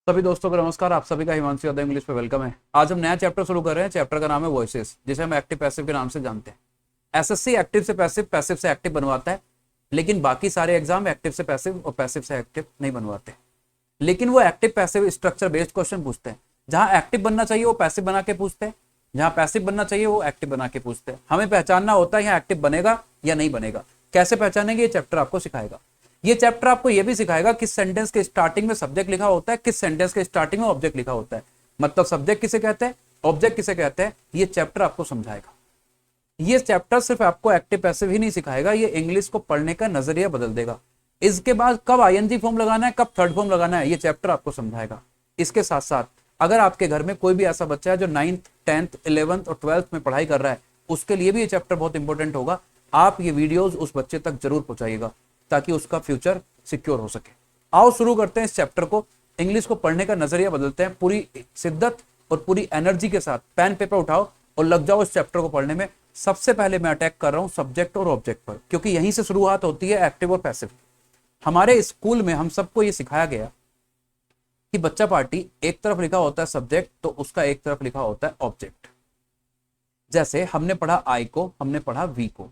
सभी दोस्तों को नमस्कार। आप सभी का हिमांशु यादव इंग्लिश पे वेलकम है। आज हम नया चैप्टर शुरू कर रहे हैं। चैप्टर का नाम है वॉइसेस, जिसे हम एक्टिव पैसिव के नाम से जानते हैं। एसएससी एक्टिव से पैसिव, पैसिव से एक्टिव बनवाता है, लेकिन बाकी सारे एग्जाम एक्टिव से पैसिव और पैसिव से एक्टिव नहीं बनवाते। लेकिन वो active passive structure based question पूछते हैं। जहां एक्टिव बनना चाहिए वो पैसिव बना के पूछते हैं, जहां पैसिव बनना चाहिए वो एक्टिव बना के पूछते हैं। हमें पहचानना होता है यहाँ एक्टिव बनेगा या नहीं बनेगा। कैसे पहचानेंगे, ये चैप्टर आपको सिखाएगा। ये चैप्टर आपको यह भी सिखाएगा किस सेंटेंस के स्टार्टिंग में सब्जेक्ट लिखा होता है, किस सेंटेंस के स्टार्टिंग में ऑब्जेक्ट लिखा होता है। मतलब सब्जेक्ट किसे कहते हैं, ऑब्जेक्ट किसे कहते हैं, ये चैप्टर आपको समझाएगा। ये चैप्टर सिर्फ आपको एक्टिव पैसिव ही नहीं सिखाएगा, ये इंग्लिश को पढ़ने का नजरिया बदल देगा। इसके बाद कब आईएनजी फॉर्म लगाना है, कब थर्ड फॉर्म लगाना है, ये चैप्टर आपको समझाएगा। इसके साथ साथ अगर आपके घर में कोई भी ऐसा बच्चा है जो 9th 10th 11th और 12th में पढ़ाई कर रहा है, उसके लिए भी ये चैप्टर बहुत इंपॉर्टेंट होगा। आप ये वीडियोस उस बच्चे तक जरूर पहुंचाइएगा ताकि उसका फ्यूचर सिक्योर हो सके। आओ शुरू करते हैं इस चैप्टर को। इंग्लिश को पढ़ने का नजरिया बदलते हैं। पूरी शिद्दत और पूरी एनर्जी के साथ पेन पेपर उठाओ और लग जाओ इस चैप्टर को पढ़ने में। सबसे पहले मैं अटैक कर रहा हूं सब्जेक्ट और ऑब्जेक्ट पर, क्योंकि यहीं से शुरुआत होती है एक्टिव और पैसिव। हमारे स्कूल में हम सबको ये सिखाया गया कि बच्चा पार्टी एक तरफ लिखा होता है सब्जेक्ट, तो उसका एक तरफ लिखा होता है ऑब्जेक्ट। जैसे हमने पढ़ा आई को, हमने पढ़ा वी को।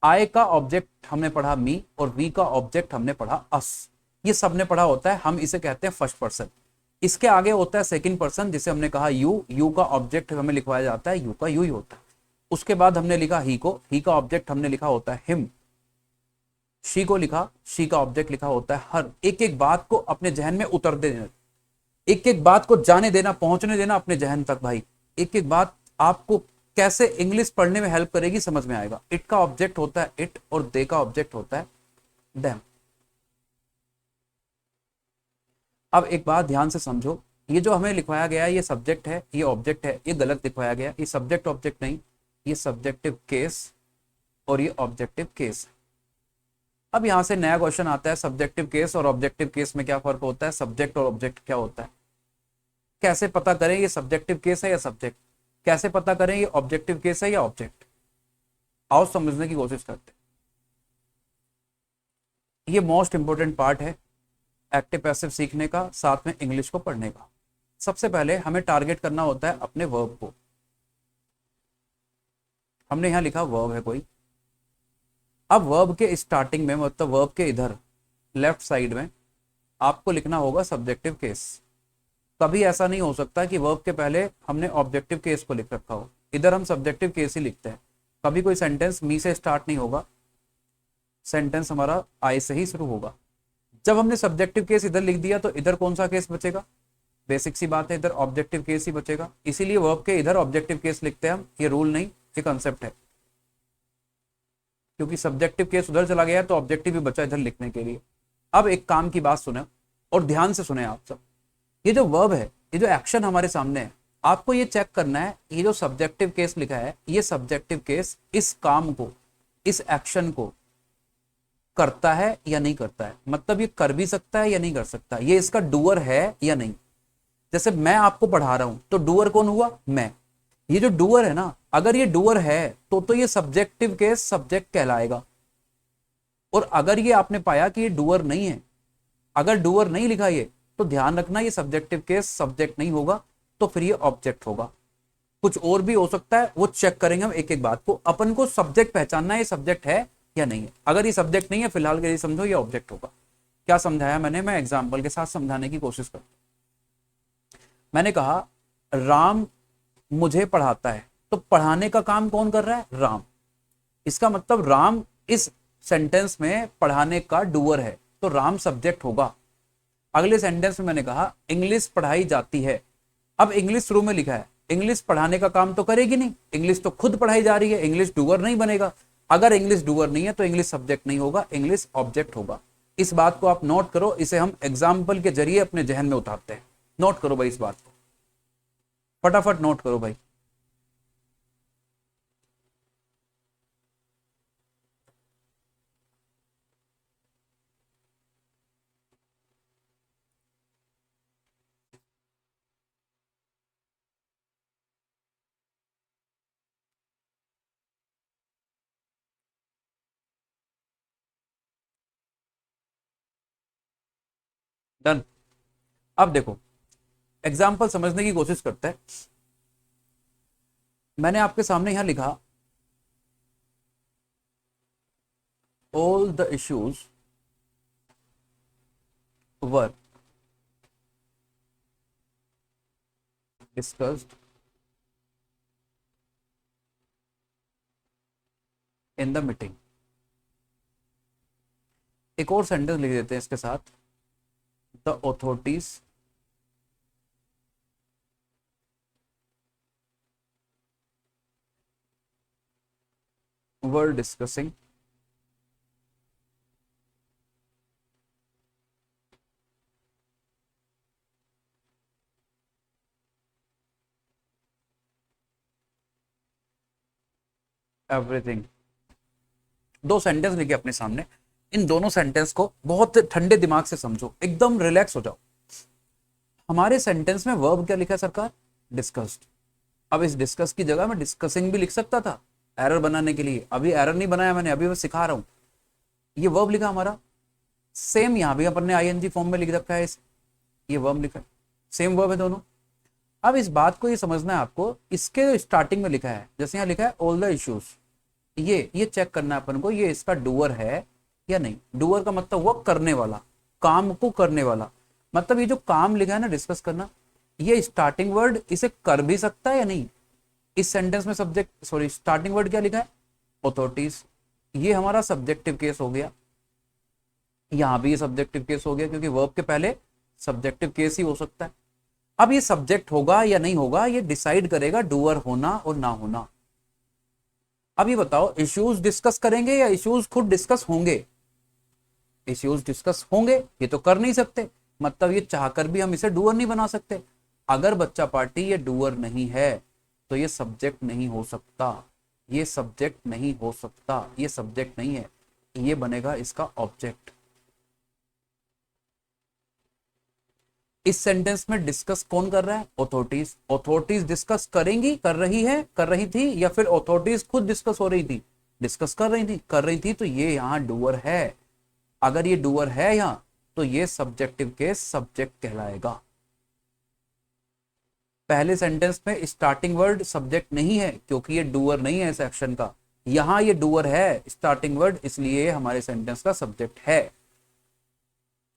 आई का ऑब्जेक्ट हमने पढ़ा मी और वी का ऑब्जेक्ट हमने पढ़ा अस। ये सबने पढ़ा होता है, हम इसे कहते हैं फर्स्ट पर्सन। इसके आगे होता है सेकंड पर्सन, जिसे हमने कहा यू। यू का ऑब्जेक्ट हमें लिखवाया जाता है, यू का यू ही होता है। उसके बाद हमने लिखा ही को, ही का ऑब्जेक्ट हमने लिखा होता है हिम। शी को लिखा, शी का ऑब्जेक्ट लिखा होता है हर। एक एक बात को अपने जहन में उतर देना, एक एक बात को जाने देना, पहुंचने देना अपने जहन तक भाई। एक एक बात आपको कैसे इंग्लिश पढ़ने में हेल्प करेगी समझ में आएगा। इट का ऑब्जेक्ट होता है इट और दे का ऑब्जेक्ट होता है देम। अब एक बात ध्यान से समझो, ये जो हमें लिखवाया गया है ये सब्जेक्ट है, ये ऑब्जेक्ट है, ये गलत लिखवाया गया। ये सब्जेक्ट ऑब्जेक्ट नहीं, ये सब्जेक्टिव केस और ये ऑब्जेक्टिव केस है। अब यहां से नया क्वेश्चन आता है, सब्जेक्टिव केस और ऑब्जेक्टिव केस में क्या फर्क होता है, सब्जेक्ट और ऑब्जेक्ट क्या होता है। कैसे पता करें ये सब्जेक्टिव केस है या सब्जेक्ट, कैसे पता करें ये ऑब्जेक्टिव केस है या ऑब्जेक्ट। आओ समझने की कोशिश करते हैं। ये मोस्ट इंपोर्टेंट पार्ट है एक्टिव पैसिव सीखने का, साथ में इंग्लिश को पढ़ने का। सबसे पहले हमें टारगेट करना होता है अपने वर्ब को। हमने यहां लिखा वर्ब है कोई। अब वर्ब के स्टार्टिंग में, मतलब वर्ब के इधर लेफ्ट साइड में आपको लिखना होगा सब्जेक्टिव केस। कभी ऐसा नहीं हो सकता कि वर्ब के पहले हमने ऑब्जेक्टिव केस को लिख रखा हो। इधर हम सब्जेक्टिव केस ही लिखते हैं। कभी कोई सेंटेंस मी से स्टार्ट नहीं होगा, सेंटेंस हमारा आई से ही शुरू होगा। जब हमने सब्जेक्टिव केस इधर लिख दिया तो इधर कौन सा केस बचेगा, बेसिक सी बात है, इधर ऑब्जेक्टिव केस ही बचेगा। इसीलिए वर्ब के इधर ऑब्जेक्टिव केस लिखते हैं हम। ये रूल नहीं, ये कंसेप्ट है। क्योंकि सब्जेक्टिव केस उधर चला गया तो ऑब्जेक्टिव भी बचा इधर लिखने के लिए। अब एक काम की बात सुने और ध्यान से सुने आप सब। ये जो वर्ब है, ये जो एक्शन हमारे सामने है, आपको ये चेक करना है ये जो सब्जेक्टिव केस लिखा है, ये सब्जेक्टिव केस इस काम को, इस एक्शन को करता है या नहीं करता है। मतलब ये कर भी सकता है या नहीं कर सकता, ये इसका डूअर है या नहीं। जैसे मैं आपको पढ़ा रहा हूं तो डूअर कौन हुआ, मैं। ये जो डूअर है ना, अगर ये डूअर है तो ये सब्जेक्टिव केस सब्जेक्ट कहलाएगा। और अगर ये आपने पाया कि ये डूअर नहीं है, अगर डूअर नहीं लिखा ये, तो ध्यान रखना ये सब्जेक्टिव केस सब्जेक्ट नहीं होगा, तो फिर ये ऑब्जेक्ट होगा। कुछ और भी हो सकता है, वो चेक करेंगे हम एक एक बात को। अपन को सब्जेक्ट पहचानना है ये सब्जेक्ट है या नहीं है। अगर ये सब्जेक्ट नहीं है फिलहाल के लिए समझो ये ऑब्जेक्ट होगा। क्या समझाया मैंने, मैं एग्जाम्पल के साथ समझाने की कोशिश करता हूं। मैंने कहा राम मुझे पढ़ाता है, तो पढ़ाने का काम कौन कर रहा है, राम। इसका मतलब राम इस सेंटेंस में पढ़ाने का डूअर है, तो राम सब्जेक्ट होगा। अगले सेंटेंस में मैंने कहा इंग्लिश पढ़ाई जाती है। अब इंग्लिश शुरू में लिखा है, इंग्लिश पढ़ाने का काम तो करेगी नहीं, इंग्लिश तो खुद पढ़ाई जा रही है, इंग्लिश डूअर नहीं बनेगा। अगर इंग्लिश डूअर नहीं है तो इंग्लिश सब्जेक्ट नहीं होगा, इंग्लिश ऑब्जेक्ट होगा। इस बात को आप नोट करो, इसे हम एग्जाम्पल के जरिए अपने जहन में उतारते हैं। नोट करो भाई, इस बात को फटाफट नोट करो भाई। डन। अब देखो, एग्जाम्पल समझने की कोशिश करते हैं। मैंने आपके सामने यहां लिखा all the issues were discussed in the meeting. एक और सेंटेंस लिख देते हैं इसके साथ, the authorities were discussing everything. दो सेंटेंस लिखे अपने सामने, इन दोनों सेंटेंस को बहुत ठंडे दिमाग से समझो, एकदम रिलैक्स हो जाओ। हमारे सेंटेंस में वर्ब क्या लिखा है सरकार? डिस्कस्ड। अब इस डिस्कस की जगह मैं डिस्कसिंग भी लिख सकता था एरर बनाने के लिए। अभी एरर नहीं बनाया मैंने, अभी मैं सिखा रहा हूं। ये वर्ब लिखा हमारा, सेम यहां भी अपन ने आईएनजी फॉर्म में लिख रखा है, ये वर्ब लिखा है, सेम वर्ब है दोनों। अब इस बात को ये समझना है आपको, इसके स्टार्टिंग में लिखा है, जैसे यहाँ लिखा है ऑल द इश्यूज, ये चेक करना है अपन को, ये इसका डूअर है या नहीं। डूअर का मतलब हुआ करने वाला, काम को करने वाला। मतलब ये जो काम लिखा है ना डिस्कस करना, ये स्टार्टिंग वर्ड इसे कर भी सकता है या नहीं। इस सेंटेंस में सब्जेक्ट सॉरी स्टार्टिंग वर्ड क्या लिखा है? ऑथोरिटीज। ये हमारा सब्जेक्टिव केस हो गया, यहां भी ये सब्जेक्टिव केस हो गया, क्योंकि वर्ब के पहले सब्जेक्टिव केस ही हो सकता है। अब ये सब्जेक्ट होगा या नहीं होगा, ये डिसाइड करेगा डूअर होना और ना होना। अब ये बताओ, इश्यूज डिस्कस करेंगे या इश्यूज खुद डिस्कस होंगे? इश्यूज डिस्कस होंगे, ये तो कर नहीं सकते, मतलब ये चाहकर भी हम इसे डूअर नहीं बना सकते। अगर बच्चा पार्टी ये डूअर नहीं है तो ये सब्जेक्ट नहीं हो सकता, ये सब्जेक्ट नहीं हो सकता, ये सब्जेक्ट नहीं है, ये बनेगा इसका ऑब्जेक्ट। इस सेंटेंस में डिस्कस कौन कर रहा है? ऑथोरिटीज। ऑथोरिटीज डिस्कस करेंगी, कर रही है, कर रही थी, या फिर ऑथोरिटीज खुद डिस्कस हो रही थी? डिस्कस कर रही थी, कर रही थी, तो ये यहां डूअर है। अगर ये डूअर है यहां, तो ये सब्जेक्टिव केस सब्जेक्ट कहलाएगा। पहले सेंटेंस में स्टार्टिंग वर्ड सब्जेक्ट नहीं है, क्योंकि ये डूअर नहीं है इस एक्शन का। यहां ये डूअर है स्टार्टिंग वर्ड, इसलिए हमारे सेंटेंस का सब्जेक्ट है।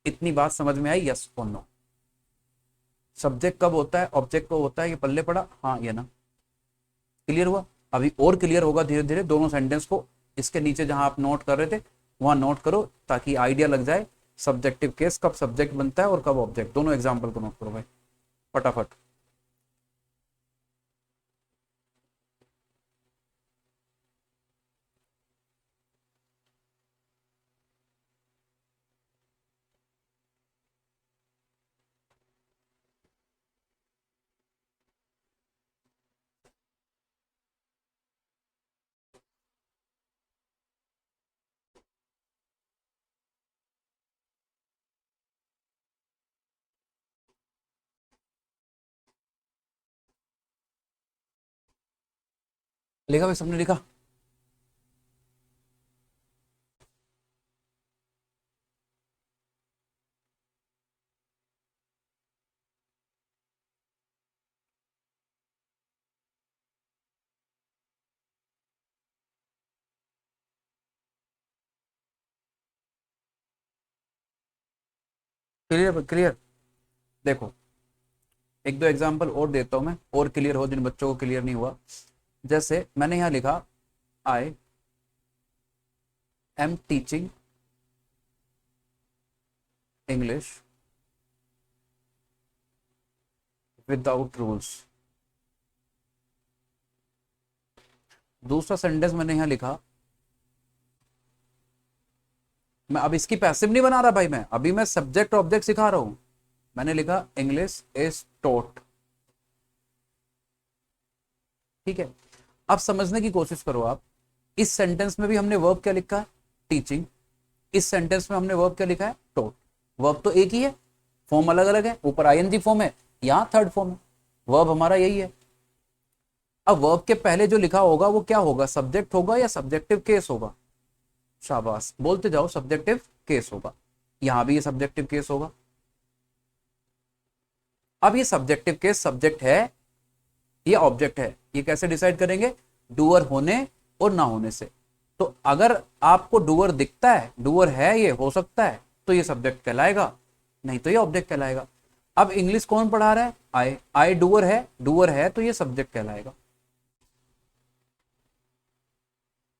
इतनी बात समझ में आई? यस और नो? सब्जेक्ट कब होता है, ऑब्जेक्ट कब होता है, ये पल्ले पड़ा? हाँ या ना? क्लियर हुआ? अभी और क्लियर होगा धीरे धीरे। दोनों सेंटेंस को इसके नीचे जहां आप नोट कर रहे थे वहां नोट करो, ताकि आइडिया लग जाए सब्जेक्टिव केस कब सब्जेक्ट बनता है और कब ऑब्जेक्ट। दोनों एग्जाम्पल को नोट करो भाई फटाफट। लिखा भाई, सबने लिखा? Clear clear. देखो एक दो एग्जांपल और देता हूं मैं, और क्लियर हो जिन बच्चों को क्लियर नहीं हुआ। जैसे मैंने यहां लिखा I am teaching English without rules. दूसरा सेंटेंस मैंने यहां लिखा, मैं अब इसकी पैसिव नहीं बना रहा भाई, मैं अभी मैं सब्जेक्ट ऑब्जेक्ट सिखा रहा हूं। मैंने लिखा इंग्लिश इज टॉट। ठीक है, अब समझने की कोशिश करो आप। इस सेंटेंस में भी हमने वर्ब क्या लिखा है? टीचिंग। इस सेंटेंस में हमने वर्ब क्या लिखा है? टॉट। वर्ब तो एक ही है, फॉर्म अलग अलग है, ऊपर आईएनजी फॉर्म है, यहाँ थर्ड फॉर्म है। वर्ब हमारा यही है। अब वर्ब के पहले जो लिखा होगा वो क्या होगा? सब्जेक्ट होगा या सब्जेक्टिव केस होगा? शाबाश, बोलते जाओ, सब्जेक्टिव केस होगा। यहां भी ये सब्जेक्टिव केस होगा। अब ये सब्जेक्टिव केस सब्जेक्ट है ये ऑब्जेक्ट है, ये कैसे डिसाइड करेंगे? डूअर होने और ना होने से। तो अगर आपको डूअर दिखता है, डूअर है, ये हो सकता है, तो ये सब्जेक्ट कहलाएगा, नहीं तो ये ऑब्जेक्ट कहलाएगा। अब इंग्लिश कौन पढ़ा रहा है? आई डूअर है तो ये सब्जेक्ट कहलाएगा।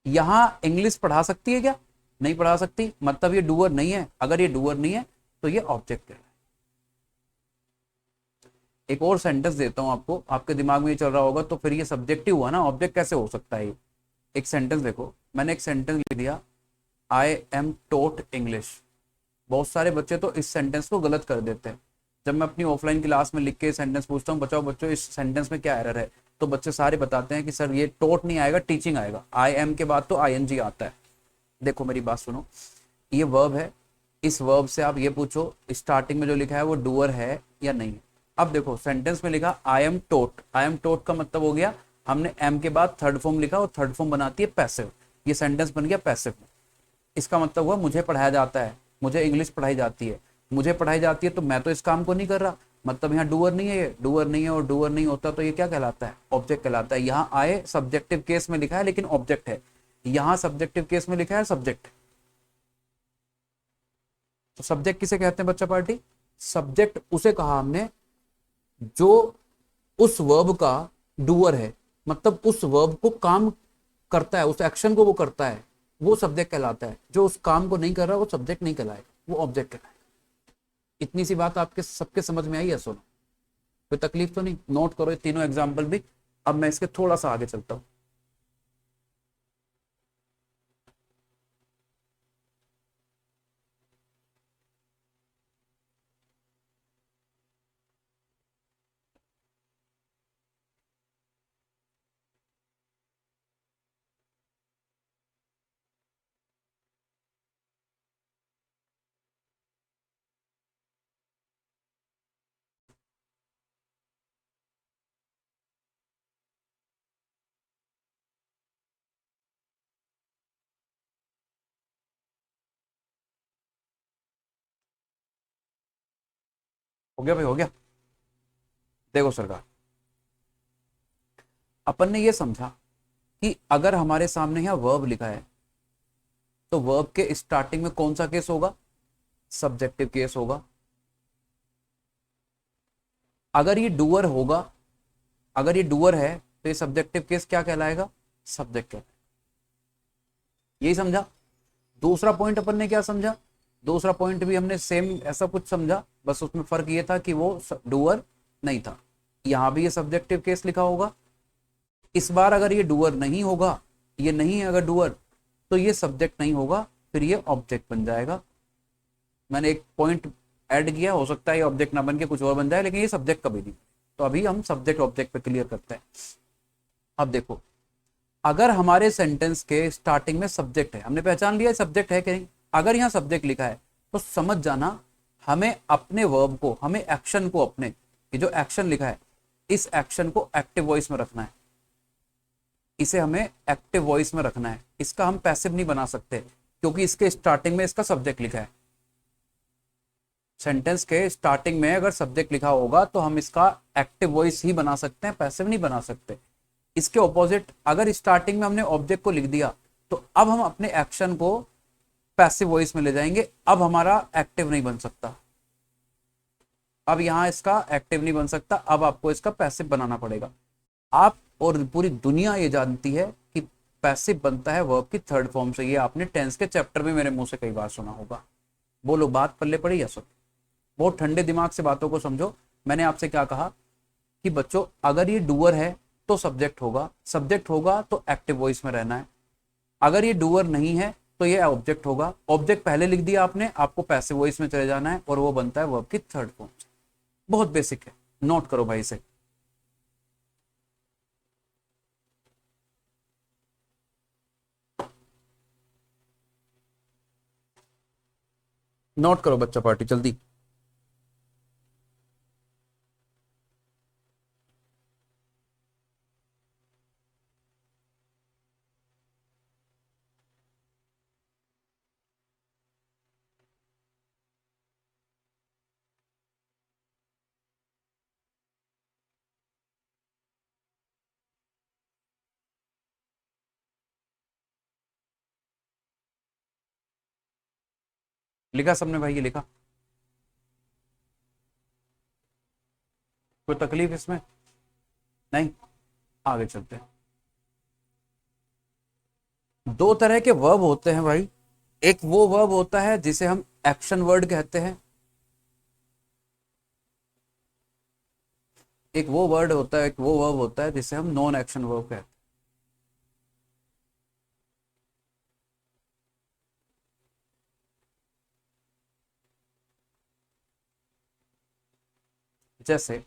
यहां इंग्लिश पढ़ा सकती है क्या? नहीं पढ़ा सकती, मतलब ये डूअर नहीं है। अगर ये डूअर नहीं है तो ये ऑब्जेक्ट कहलाएगा। एक और सेंटेंस देता हूं आपको, आपके दिमाग में ये चल रहा होगा तो फिर ये सब्जेक्ट ही हुआ ना, ऑब्जेक्ट कैसे हो सकता है ये? एक सेंटेंस देखो, मैंने एक सेंटेंस लिख दिया, आई एम टोट इंग्लिश। बहुत सारे बच्चे तो इस सेंटेंस को गलत कर देते हैं। जब मैं अपनी ऑफलाइन क्लास में लिख के सेंटेंस पूछता हूँ, बचाओ बच्चों इस सेंटेंस में क्या एरर है, तो बच्चे सारे बताते हैं कि सर ये टोट नहीं आएगा, टीचिंग आएगा। आई एम के बाद तो आईएनजी आता है। देखो मेरी बात सुनो, ये वर्ब है, इस वर्ब से आप ये पूछो स्टार्टिंग में जो लिखा है वो डूअर है या नहीं। अब देखो सेंटेंस में लिखा I am tote, I am टोट का मतलब हो गया हमने एम के बाद थर्ड फॉर्म लिखा और थर्ड फॉर्म बनाती है पैसिव, ये सेंटेंस बन गया पैसिव। इसका मतलब हुआ मुझे पढ़ाया जाता है, मुझे इंग्लिश पढ़ाई जाती है, मुझे पढ़ाई जाती है तो मैं तो इस काम को नहीं कर रहा, मतलब यहाँ डूअर नहीं है, ये डूअर नहीं है, और डूअर नहीं होता तो ये क्या कहलाता है? ऑब्जेक्ट कहलाता है। यहाँ आए सब्जेक्टिव केस में लिखा है लेकिन ऑब्जेक्ट है, यहाँ सब्जेक्टिव केस में लिखा है सब्जेक्ट। तो सब्जेक्ट किसे कहते हैं बच्चा पार्टी? सब्जेक्ट उसे कहा हमने जो उस वर्ब का डूअर है, मतलब उस वर्ब को काम करता है, उस एक्शन को वो करता है, वो सब्जेक्ट कहलाता है। जो उस काम को नहीं कर रहा वो सब्जेक्ट नहीं कहलाएगा, वो ऑब्जेक्ट कहलाएगा। इतनी सी बात आपके सबके समझ में आई है? सुनो, कोई तकलीफ तो नहीं? नोट करो ये तीनों एग्जाम्पल भी। अब मैं इसके थोड़ा सा आगे चलता हूं। हो गया भाई, हो गया। देखो सरकार, अपन ने ये समझा कि अगर हमारे सामने यहाँ वर्ब लिखा है तो वर्ब के स्टार्टिंग में कौन सा केस होगा? सब्जेक्टिव केस होगा। अगर ये डूअर होगा, अगर ये डूअर है तो ये सब्जेक्टिव केस क्या कहलाएगा? सब्जेक्ट कहलाएगा। यही समझा। दूसरा पॉइंट अपन ने क्या समझा? दूसरा पॉइंट भी हमने सेम ऐसा कुछ समझा, बस उसमें फर्क ये था कि वो डूअर नहीं था। यहां भी ये सब्जेक्टिव केस लिखा होगा। इस बार अगर ये डूअर नहीं होगा, ये नहीं है अगर डूअर, तो ये सब्जेक्ट नहीं होगा, फिर ये ऑब्जेक्ट बन जाएगा। मैंने एक पॉइंट ऐड किया, हो सकता है ये ऑब्जेक्ट ना बन के कुछ और बन जाए, लेकिन ये सब्जेक्ट कभी नहीं। तो अभी हम सब्जेक्ट ऑब्जेक्ट पे क्लियर करते हैं। अब देखो, अगर हमारे सेंटेंस के स्टार्टिंग में सब्जेक्ट है, हमने पहचान लिया सब्जेक्ट है कि नहीं। अगर यहाँ सब्जेक्ट लिखा है तो समझ जाना हमें अपने वर्ब को, हमें एक्शन को, अपने ये जो एक्शन लिखा है इस एक्शन को एक्टिव वॉइस में रखना है। इसे हमें एक्टिव वॉइस में रखना है, इसका हम पैसिव नहीं बना सकते क्योंकि इसके स्टार्टिंग में इसका सब्जेक्ट लिखा है। सेंटेंस के स्टार्टिंग में अगर सब्जेक्ट लिखा होगा तो हम इसका एक्टिव वॉइस ही बना सकते हैं, पैसिव नहीं बना सकते। इसके ऑपोजिट, अगर स्टार्टिंग में हमने ऑब्जेक्ट को लिख दिया तो अब हम अपने एक्शन को पैसिव वॉइस में ले जाएंगे, अब हमारा एक्टिव नहीं बन सकता। अब यहां इसका एक्टिव नहीं बन सकता, अब आपको इसका पैसिव बनाना पड़ेगा। आप और पूरी दुनिया ये जानती है कि पैसिव बनता है वर्ब की थर्ड फॉर्म से। ये आपने टेंस के चैप्टर में मेरे मुंह से कई बार सुना होगा। बोलो बात पल्ले पड़ी या सुन? बहुत ठंडे दिमाग से बातों को समझो। मैंने आपसे क्या कहा कि बच्चों अगर ये डूअर है तो सब्जेक्ट होगा, सब्जेक्ट होगा तो एक्टिव वॉइस में रहना है। अगर ये डूअर नहीं है तो ये ऑब्जेक्ट होगा, ऑब्जेक्ट पहले लिख दिया आपने, आपको पैसिव वॉइस में चले जाना है और वो बनता है वर्ब की थर्ड फॉर्म से। बहुत बेसिक है, नोट करो भाई से। नोट करो बच्चा पार्टी जल्दी। लिखा सबने भाई, ये लिखा? कोई तकलीफ इसमें? नहीं, आगे चलते हैं। दो तरह के वर्ब होते हैं भाई। एक वो वर्ब होता है जिसे हम एक्शन वर्ड कहते हैं, एक वो वर्ड होता है, एक वो वर्ब होता है जिसे हम नॉन एक्शन वर्ब कहते हैं। जैसे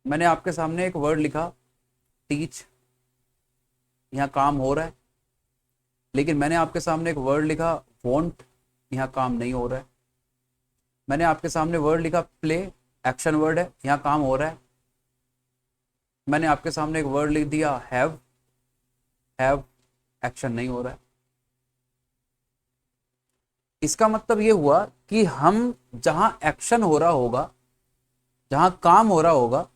मैंने आपके सामने एक वर्ड लिखा, टीच, यहाँ काम हो रहा है। लेकिन मैंने आपके सामने एक वर्ड लिखा, वॉन्ट, यहाँ काम नहीं हो रहा है। मैंने आपके सामने वर्ड लिखा, प्ले, एक्शन वर्ड है, यहाँ काम हो रहा है। मैंने आपके सामने एक वर्ड लिख दिया, हैव, एक्शन नहीं हो रहा है। इसका मतलब ये हुआ कि हम जहां एक्शन हो रहा होगा, जहां काम हो रहा होगा,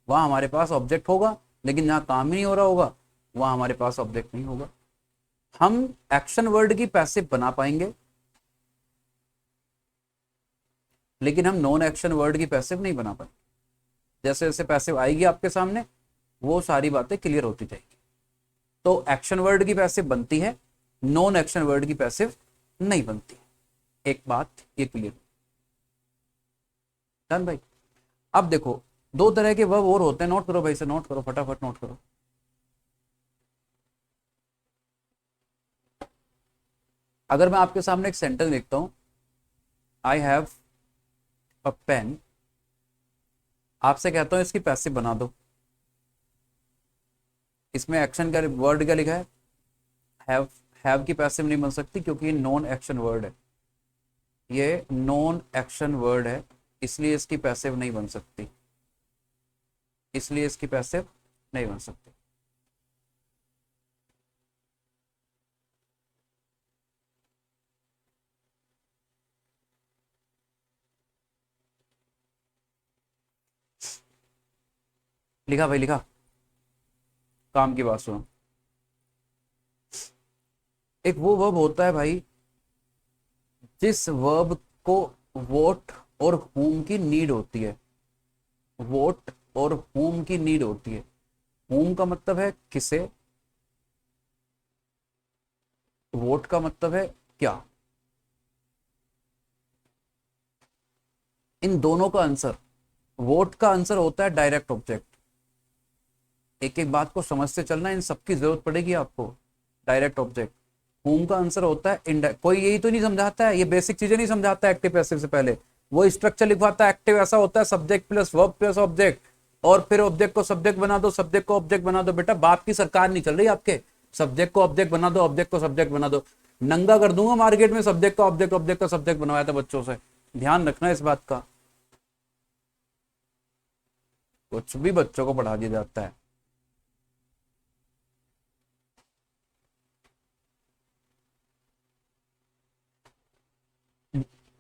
वहां हमारे पास ऑब्जेक्ट होगा, लेकिन जहां काम ही नहीं हो रहा होगा वहां हमारे पास ऑब्जेक्ट नहीं होगा। हम एक्शन वर्ड की पैसिव बना पाएंगे, लेकिन हम नॉन एक्शन वर्ड की पैसिव नहीं बना पाएंगे। जैसे जैसे पैसिव आएगी आपके सामने, वो सारी बातें क्लियर होती जाएगी। तो एक्शन वर्ड की पैसिव बनती है, नॉन एक्शन वर्ड की पैसिव नहीं बनती। एक बात ये क्लियर, डन भाई? अब देखो, दो तरह के वर्ब और होते हैं, नोट करो भाई से, नोट करो फटाफट, नोट करो। अगर मैं आपके सामने एक सेंटेंस लिखता हूं, आई हैव अ पेन, आपसे कहता हूं इसकी पैसिव बना दो, इसमें एक्शन का वर्ड क्या लिखा है, हैव की पैसिव नहीं बन सकती क्योंकि ये नॉन एक्शन वर्ड है, ये नॉन एक्शन वर्ड है, इसलिए इसकी पैसिव नहीं बन सकती, इसलिए इसकी पैसिव नहीं बन सकती। लिखा भाई, लिखा? काम की बात सुनो। एक वो वर्ब होता है भाई जिस वर्ब को वोट और होम की नीड होती है, वोट और होम की नीड होती है। होम का मतलब है किसे, वोट का मतलब है क्या। इन दोनों का आंसर, वोट का आंसर होता है डायरेक्ट ऑब्जेक्ट। एक एक बात को समझते चलना, इन सबकी जरूरत पड़ेगी आपको। Direct object. होम का आंसर होता है इनडायरेक्ट। कोई यही तो नहीं समझाता है, ये बेसिक चीजें नहीं समझाता है एक्टिव पैसिव से पहले, वो स्ट्रक्चर लिखवाता है। एक्टिव ऐसा होता है, subject plus verb plus object, और फिर ऑब्जेक्ट को सब्जेक्ट बना दो, सब्जेक्ट को ऑब्जेक्ट बना दो। बेटा बाप की सरकार नहीं चल रही आपके, सब्जेक्ट को ऑब्जेक्ट बना दो, ऑब्जेक्ट को सब्जेक्ट बना दो। नंगा कर दूंगा मार्केट में सब्जेक्ट का ऑब्जेक्ट, ऑब्जेक्ट का सब्जेक्ट बनवाया था बच्चों से, ध्यान रखना इस बात का। कुछ भी बच्चों को पढ़ा दिया जाता है।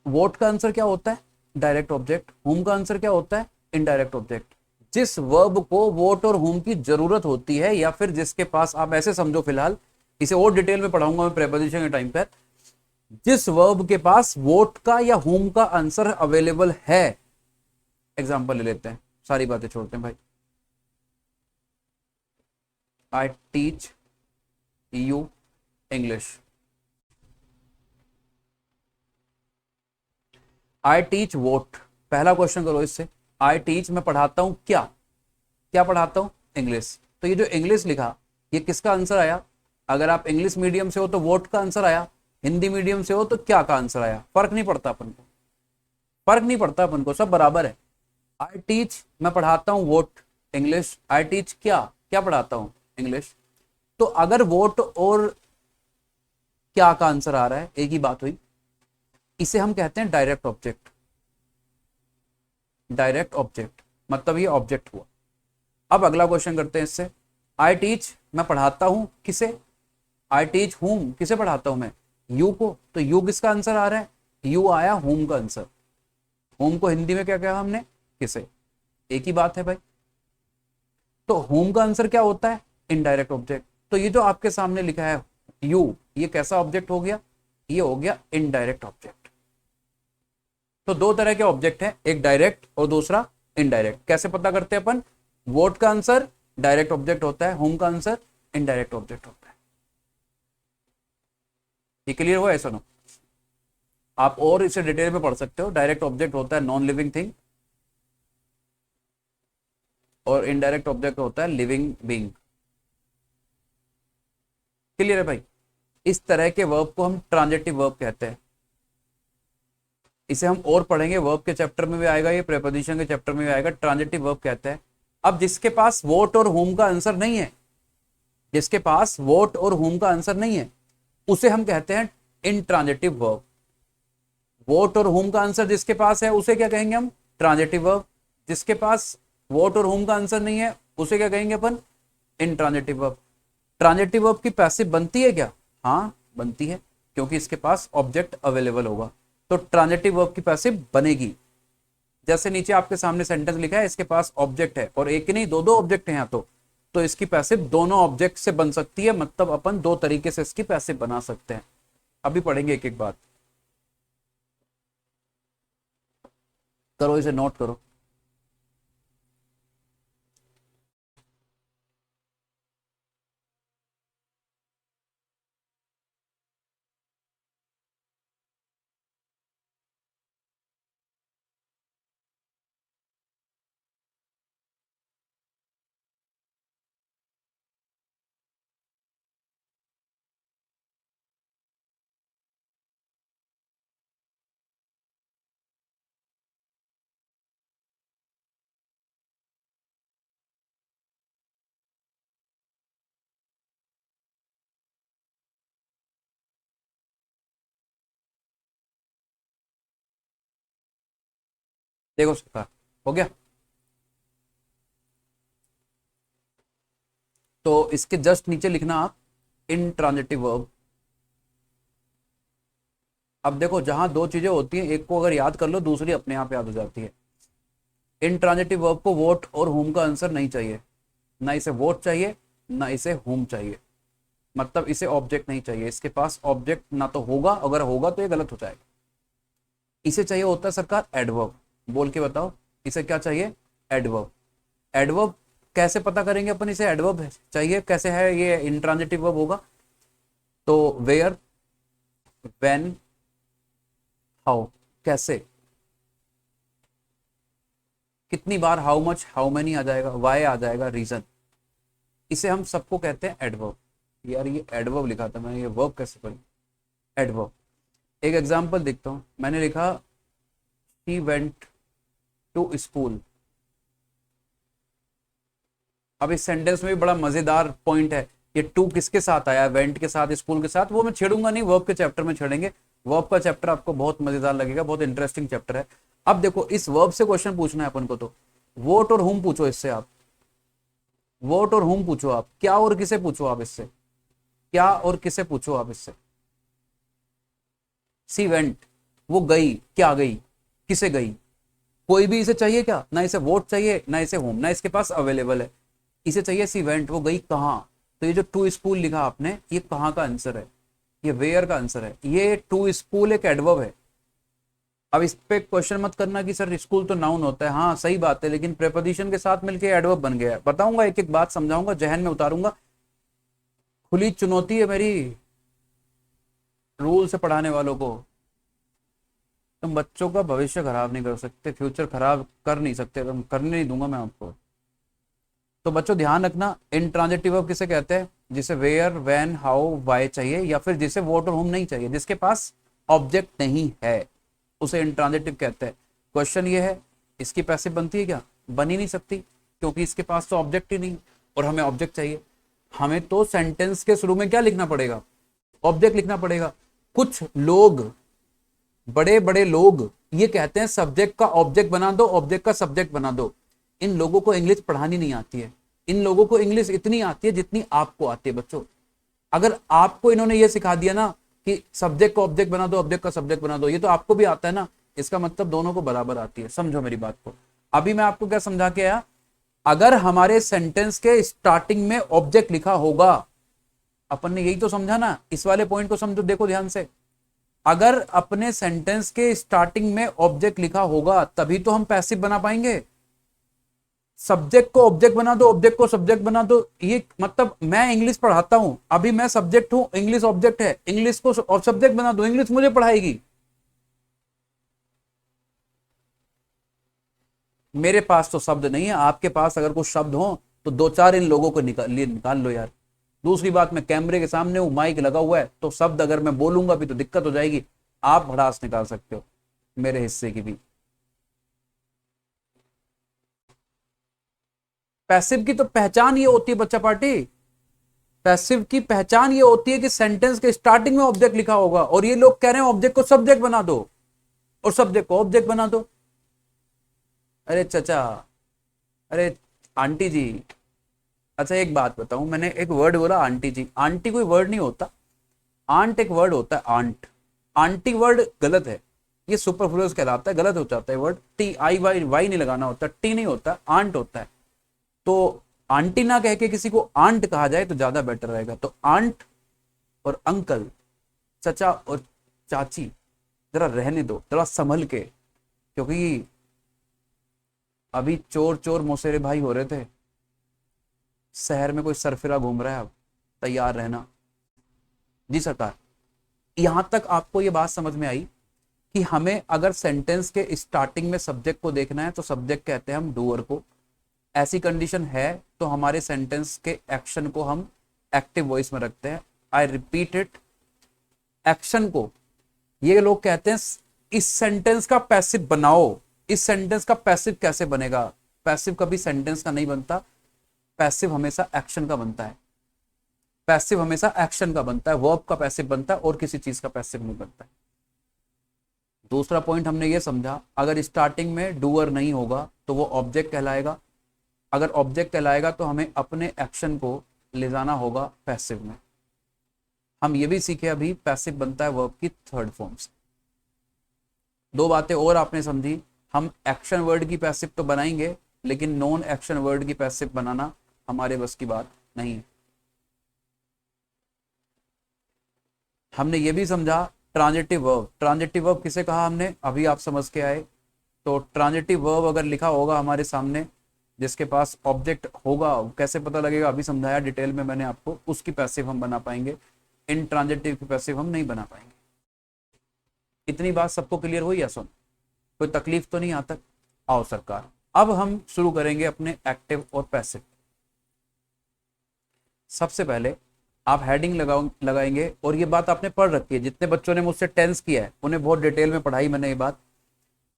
वोट का आंसर क्या होता है, डायरेक्ट ऑब्जेक्ट। होम का आंसर क्या होता है, इनडायरेक्ट ऑब्जेक्ट। जिस वर्ब को वोट और होम की जरूरत होती है, या फिर जिसके पास, आप ऐसे समझो फिलहाल, इसे और डिटेल में पढ़ाऊंगा मैं प्रेपोजिशन के टाइम पर, जिस वर्ब के पास वोट का या होम का आंसर अवेलेबल है। एग्जांपल ले लेते हैं, सारी बातें छोड़ते हैं भाई। I teach you English, I teach vote. पहला क्वेश्चन करो इससे, आई टीच मैं पढ़ाता हूं क्या, क्या पढ़ाता हूं, इंग्लिश। तो ये जो इंग्लिश लिखा, ये किसका आंसर आया। अगर आप इंग्लिश मीडियम से हो तो वोट का आंसर आया, हिंदी मीडियम से हो तो क्या का आंसर आया। फर्क नहीं पड़ता अपन को, फर्क नहीं पड़ता अपन को, सब बराबर है। आई टीच मैं पढ़ाता हूं वोट इंग्लिश, आई टीच क्या, क्या पढ़ाता हूं, इंग्लिश। तो अगर वोट और क्या का आंसर आ रहा है, एक ही बात हुई, इसे हम कहते हैं डायरेक्ट ऑब्जेक्ट। डायरेक्ट ऑब्जेक्ट मतलब ये ऑब्जेक्ट हुआ। अब अगला क्वेश्चन करते हैं इससे, आई टीच मैं पढ़ाता हूं किसे, आई टीच होम किसे पढ़ाता हूं मैं, यू को। तो यू किसका आंसर आ रहा है, यू आया होम का आंसर। होम को हिंदी में क्या कहा हमने, किसे, एक ही बात है भाई। तो होम का आंसर क्या होता है, इनडायरेक्ट ऑब्जेक्ट। तो ये जो आपके सामने लिखा है यू, ये कैसा ऑब्जेक्ट हो गया, ये हो गया इनडायरेक्ट ऑब्जेक्ट। तो दो तरह के ऑब्जेक्ट हैं, एक डायरेक्ट और दूसरा इनडायरेक्ट। कैसे पता करते हैं अपन? वोट का आंसर डायरेक्ट ऑब्जेक्ट होता है, होम का आंसर इनडायरेक्ट ऑब्जेक्ट होता है। ये क्लियर हुआ? ऐसा नो, आप और इसे डिटेल में पढ़ सकते हो। डायरेक्ट ऑब्जेक्ट होता है नॉन लिविंग थिंग और इनडायरेक्ट ऑब्जेक्ट होता है लिविंग बीइंग। क्लियर है भाई? इस तरह के वर्ब को हम ट्रांजिटिव वर्ब कहते हैं। इसे हम और पढ़ेंगे, वर्ब के चैप्टर में भी आएगा, ये प्रीपोजिशन के चैप्टर में भी आएगा। ट्रांजिटिव वर्ब कहते हैं। अब जिसके पास वोट और होम का आंसर नहीं है, जिसके पास वोट और होम का आंसर नहीं है, उसे हम कहते हैं इनट्रांजिटिव वर्ब। वोट और होम का आंसर जिसके पास है उसे क्या कहेंगे हम? Transitive verb. जिसके पास वोट और होम का आंसर नहीं है उसे क्या कहेंगे अपन? Intransitive verb. ट्रांजिटिव वर्ब की पैसिव बनती है क्या? हाँ बनती है, क्योंकि इसके पास ऑब्जेक्ट अवेलेबल होगा, तो ट्रांजिटिव वर्ब की पैसिव बनेगी। जैसे नीचे आपके सामने सेंटेंस लिखा है, इसके पास ऑब्जेक्ट है और एक ही नहीं दो दो ऑब्जेक्ट हैं यहाँ, तो इसकी पैसिव दोनों ऑब्जेक्ट से बन सकती है। मतलब अपन दो तरीके से इसकी पैसिव बना सकते हैं। अभी पढ़ेंगे एक एक बात। करो, इसे नोट करो। देखो सरकार, हो गया? तो इसके जस्ट नीचे लिखना आप इनट्रांजिटिव वर्ब। अब देखो, जहां दो चीजें होती हैं, एक को अगर याद कर लो दूसरी अपने आप याद हो जाती है। इनट्रांजिटिव वर्ब को वोट और होम का आंसर नहीं चाहिए, ना इसे वोट चाहिए ना इसे होम चाहिए। मतलब इसे ऑब्जेक्ट नहीं चाहिए, इसके पास ऑब्जेक्ट ना तो होगा, अगर होगा तो ये गलत हो जाएगा। इसे चाहिए होता है सरकार एडवर्ब। बोल के बताओ, इसे क्या चाहिए? एडवर्ब। एडवर्ब कैसे पता करेंगे अपन? इसे एडवर्ब चाहिए, कैसे है ये इंट्रांजिटिव वर्ब होगा? तो वेयर, व्हेन, हाउ। कैसे, कितनी बार, हाउ मच, हाउ मेनी आ जाएगा, वाई आ जाएगा, रीजन। इसे हम सबको कहते हैं एडवर्ब। यार ये एडवर्ब लिखा था मैंने, ये वर्ब कैसे पढ़ी? एडवर्ब। एक एग्जांपल देखता हूं, मैंने लिखा ही वेंट टू स्कूल। अब इस सेंटेंस में भी बड़ा मजेदार पॉइंट है, ये टू किसके साथ आया? वेंट के साथ, स्कूल के साथ। वो मैं छेड़ूंगा नहीं, वर्ब के चैप्टर में छेड़ेंगे। वर्ब का चैप्टर आपको बहुत मजेदार लगेगा, बहुत इंटरेस्टिंग चैप्टर है। अब देखो, इस वर्ब से क्वेश्चन पूछना है अपन को, तो वोट और होम पूछो इससे आप। वोट और होम पूछो आप, क्या और किसे पूछो आप इससे, क्या और किसे पूछो आप इससे। सी वेंट, वो गई, क्या गई, किसे गई। कोई भी इसे चाहिए क्या? ना इसे वोट चाहिए ना इसे होम, ना इसके पास अवेलेबल है। इसे चाहिए सी वेंट, वो गई कहाँ। तो ये जो टू स्कूल लिखा आपने, ये कहाँ का आंसर है? ये वेयर का आंसर है। ये टू स्कूल एक एडवर्ब है। अब इस पे क्वेश्चन मत करना कि सर स्कूल तो नाउन होता है। हाँ सही बात है, लेकिन प्रेपोजिशन के साथ मिलके एडवर्ब बन गया है। बताऊंगा, एक एक बात समझाऊंगा, जहन में उतारूंगा। खुली चुनौती है मेरी रूल से पढ़ाने वालों को। तुम बच्चों का भविष्य खराब नहीं कर सकते, फ्यूचर खराब कर नहीं सकते, तुम करने नहीं दूंगा मैं आपको। तो बच्चों ध्यान रखना, इंट्रांजिटिव वर्ब किसे कहते हैं? जिसे वेयर, व्हेन, हाउ, व्हाई चाहिए, या फिर जिसे वोट और होम नहीं चाहिए, जिसके पास ऑब्जेक्ट नहीं है, उसे इंट्रांजिटिव कहते हैं। क्वेश्चन ये है, इसकी पैसिव बनती है क्या? बन ही नहीं सकती, क्योंकि इसके पास तो ऑब्जेक्ट ही नहीं, और हमें ऑब्जेक्ट चाहिए। हमें तो सेंटेंस के शुरू में क्या लिखना पड़ेगा? ऑब्जेक्ट लिखना पड़ेगा। कुछ लोग, बड़े बड़े लोग ये कहते हैं सब्जेक्ट का ऑब्जेक्ट बना दो, ऑब्जेक्ट का सब्जेक्ट बना दो। इन लोगों को इंग्लिश पढ़ानी नहीं आती है। इन लोगों को इंग्लिश इतनी आती है जितनी आपको आती है बच्चों। अगर आपको इन्होंने ये सिखा दिया ना कि सब्जेक्ट को ऑब्जेक्ट बना दो, ऑब्जेक्ट का सब्जेक्ट बना दो, ये तो आपको भी आता है ना, इसका मतलब दोनों को बराबर आती है। समझो मेरी बात को। अभी मैं आपको क्या समझा के आया? अगर हमारे सेंटेंस के स्टार्टिंग में ऑब्जेक्ट लिखा होगा, अपन ने यही तो समझा ना। इस वाले पॉइंट को समझो, देखो ध्यान से। अगर अपने सेंटेंस के स्टार्टिंग में ऑब्जेक्ट लिखा होगा तभी तो हम पैसिव बना पाएंगे। सब्जेक्ट को ऑब्जेक्ट बना दो, ऑब्जेक्ट को सब्जेक्ट बना दो, ये मतलब मैं इंग्लिश पढ़ाता हूं, अभी मैं सब्जेक्ट हूं, इंग्लिश ऑब्जेक्ट है, इंग्लिश को सब्जेक्ट बना दो, इंग्लिश मुझे पढ़ाएगी। मेरे पास तो शब्द नहीं है, आपके पास अगर कुछ शब्द हो तो दो चार इन लोगों को निकाल लो यार। दूसरी बात, मैं कैमरे के सामने हूं, माइक लगा हुआ है, तो शब्द अगर मैं बोलूंगा भी तो दिक्कत हो जाएगी। आप भड़ास निकाल सकते हो मेरे हिस्से की भी। पैसिव की तो पहचान ये होती है बच्चा पार्टी, पैसिव की पहचान ये होती है कि सेंटेंस के स्टार्टिंग में ऑब्जेक्ट लिखा होगा, और ये लोग कह रहे हैं ऑब्जेक्ट को सब्जेक्ट बना दो और सब्जेक्ट को ऑब्जेक्ट बना दो। अरे चचा, अरे आंटी जी, अच्छा एक बात बताऊं, मैंने एक वर्ड बोला आंटी जी, आंटी कोई वर्ड नहीं होता, आंट एक वर्ड होता है, आंट। आंटी वर्ड गलत है, ये सुपरफ्लुअस कहलाता है, गलत हो जाता है word. T I Y Y नहीं लगाना होता, टी नहीं होता, आंट होता है। तो आंटी ना कह के किसी को आंट कहा जाए तो ज्यादा बेटर रहेगा। तो आंट और अंकल, चचा और चाची, जरा रहने दो, जरा संभल के, क्योंकि अभी चोर चोर मौसेरे भाई हो रहे थे, शहर में कोई सरफिरा घूम रहा है, अब तैयार रहना। जी सरकार, यहां तक आपको ये बात समझ में आई कि हमें अगर सेंटेंस के स्टार्टिंग में सब्जेक्ट को देखना है तो सब्जेक्ट कहते हैं हम डूअर को। ऐसी कंडीशन है तो हमारे सेंटेंस के एक्शन को हम एक्टिव वॉइस में रखते हैं। आई रिपीट इट, एक्शन को ये लोग कहते हैं इस सेंटेंस का पैसिव बनाओ। इस सेंटेंस का पैसिव कैसे बनेगा? पैसिव कभी सेंटेंस का नहीं बनता, पैसिव हमेशा एक्शन का बनता है। पैसिव हमेशा एक्शन का बनता है, वर्ब का पैसिव बनता है और किसी चीज का पैसिव नहीं बनता है। दूसरा पॉइंट हमने ये समझा, अगर स्टार्टिंग में डूअर नहीं होगा तो वो ऑब्जेक्ट कहलाएगा। अगर ऑब्जेक्ट कहलाएगा तो हमें अपने एक्शन को ले जाना होगा पैसिव में। हम ये भी सीखे अभी, पैसिव बनता है वर्ब की थर्ड फॉर्म से। दो बातें और आपने समझी, हम एक्शन वर्ड की पैसिव तो बनाएंगे लेकिन नॉन एक्शन वर्ड की पैसिव बनाना हमारे बस की बात नहीं है। हमने ये भी समझा ट्रांजिटिव वर्ब, ट्रांजिटिव वर्ब किसे कहा हमने अभी आप समझ के आए। तो ट्रांजिटिव वर्ब अगर लिखा होगा हमारे सामने जिसके पास ऑब्जेक्ट होगा, कैसे पता लगेगा अभी समझाया डिटेल में मैंने आपको, उसकी पैसिव हम बना पाएंगे, इन ट्रांजिटिव की पैसिव हम नहीं बना पाएंगे। इतनी बात सबको क्लियर हुई या सुन? कोई तकलीफ तो नहीं यहाँ तक? आओ सरकार, अब हम शुरू करेंगे अपने एक्टिव और पैसिव। सबसे पहले आप हेडिंग लगाएंगे, और ये बात आपने पढ़ रखी है, जितने बच्चों ने मुझसे टेंस किया है उन्हें बहुत डिटेल में पढ़ाई मैंने ये बात।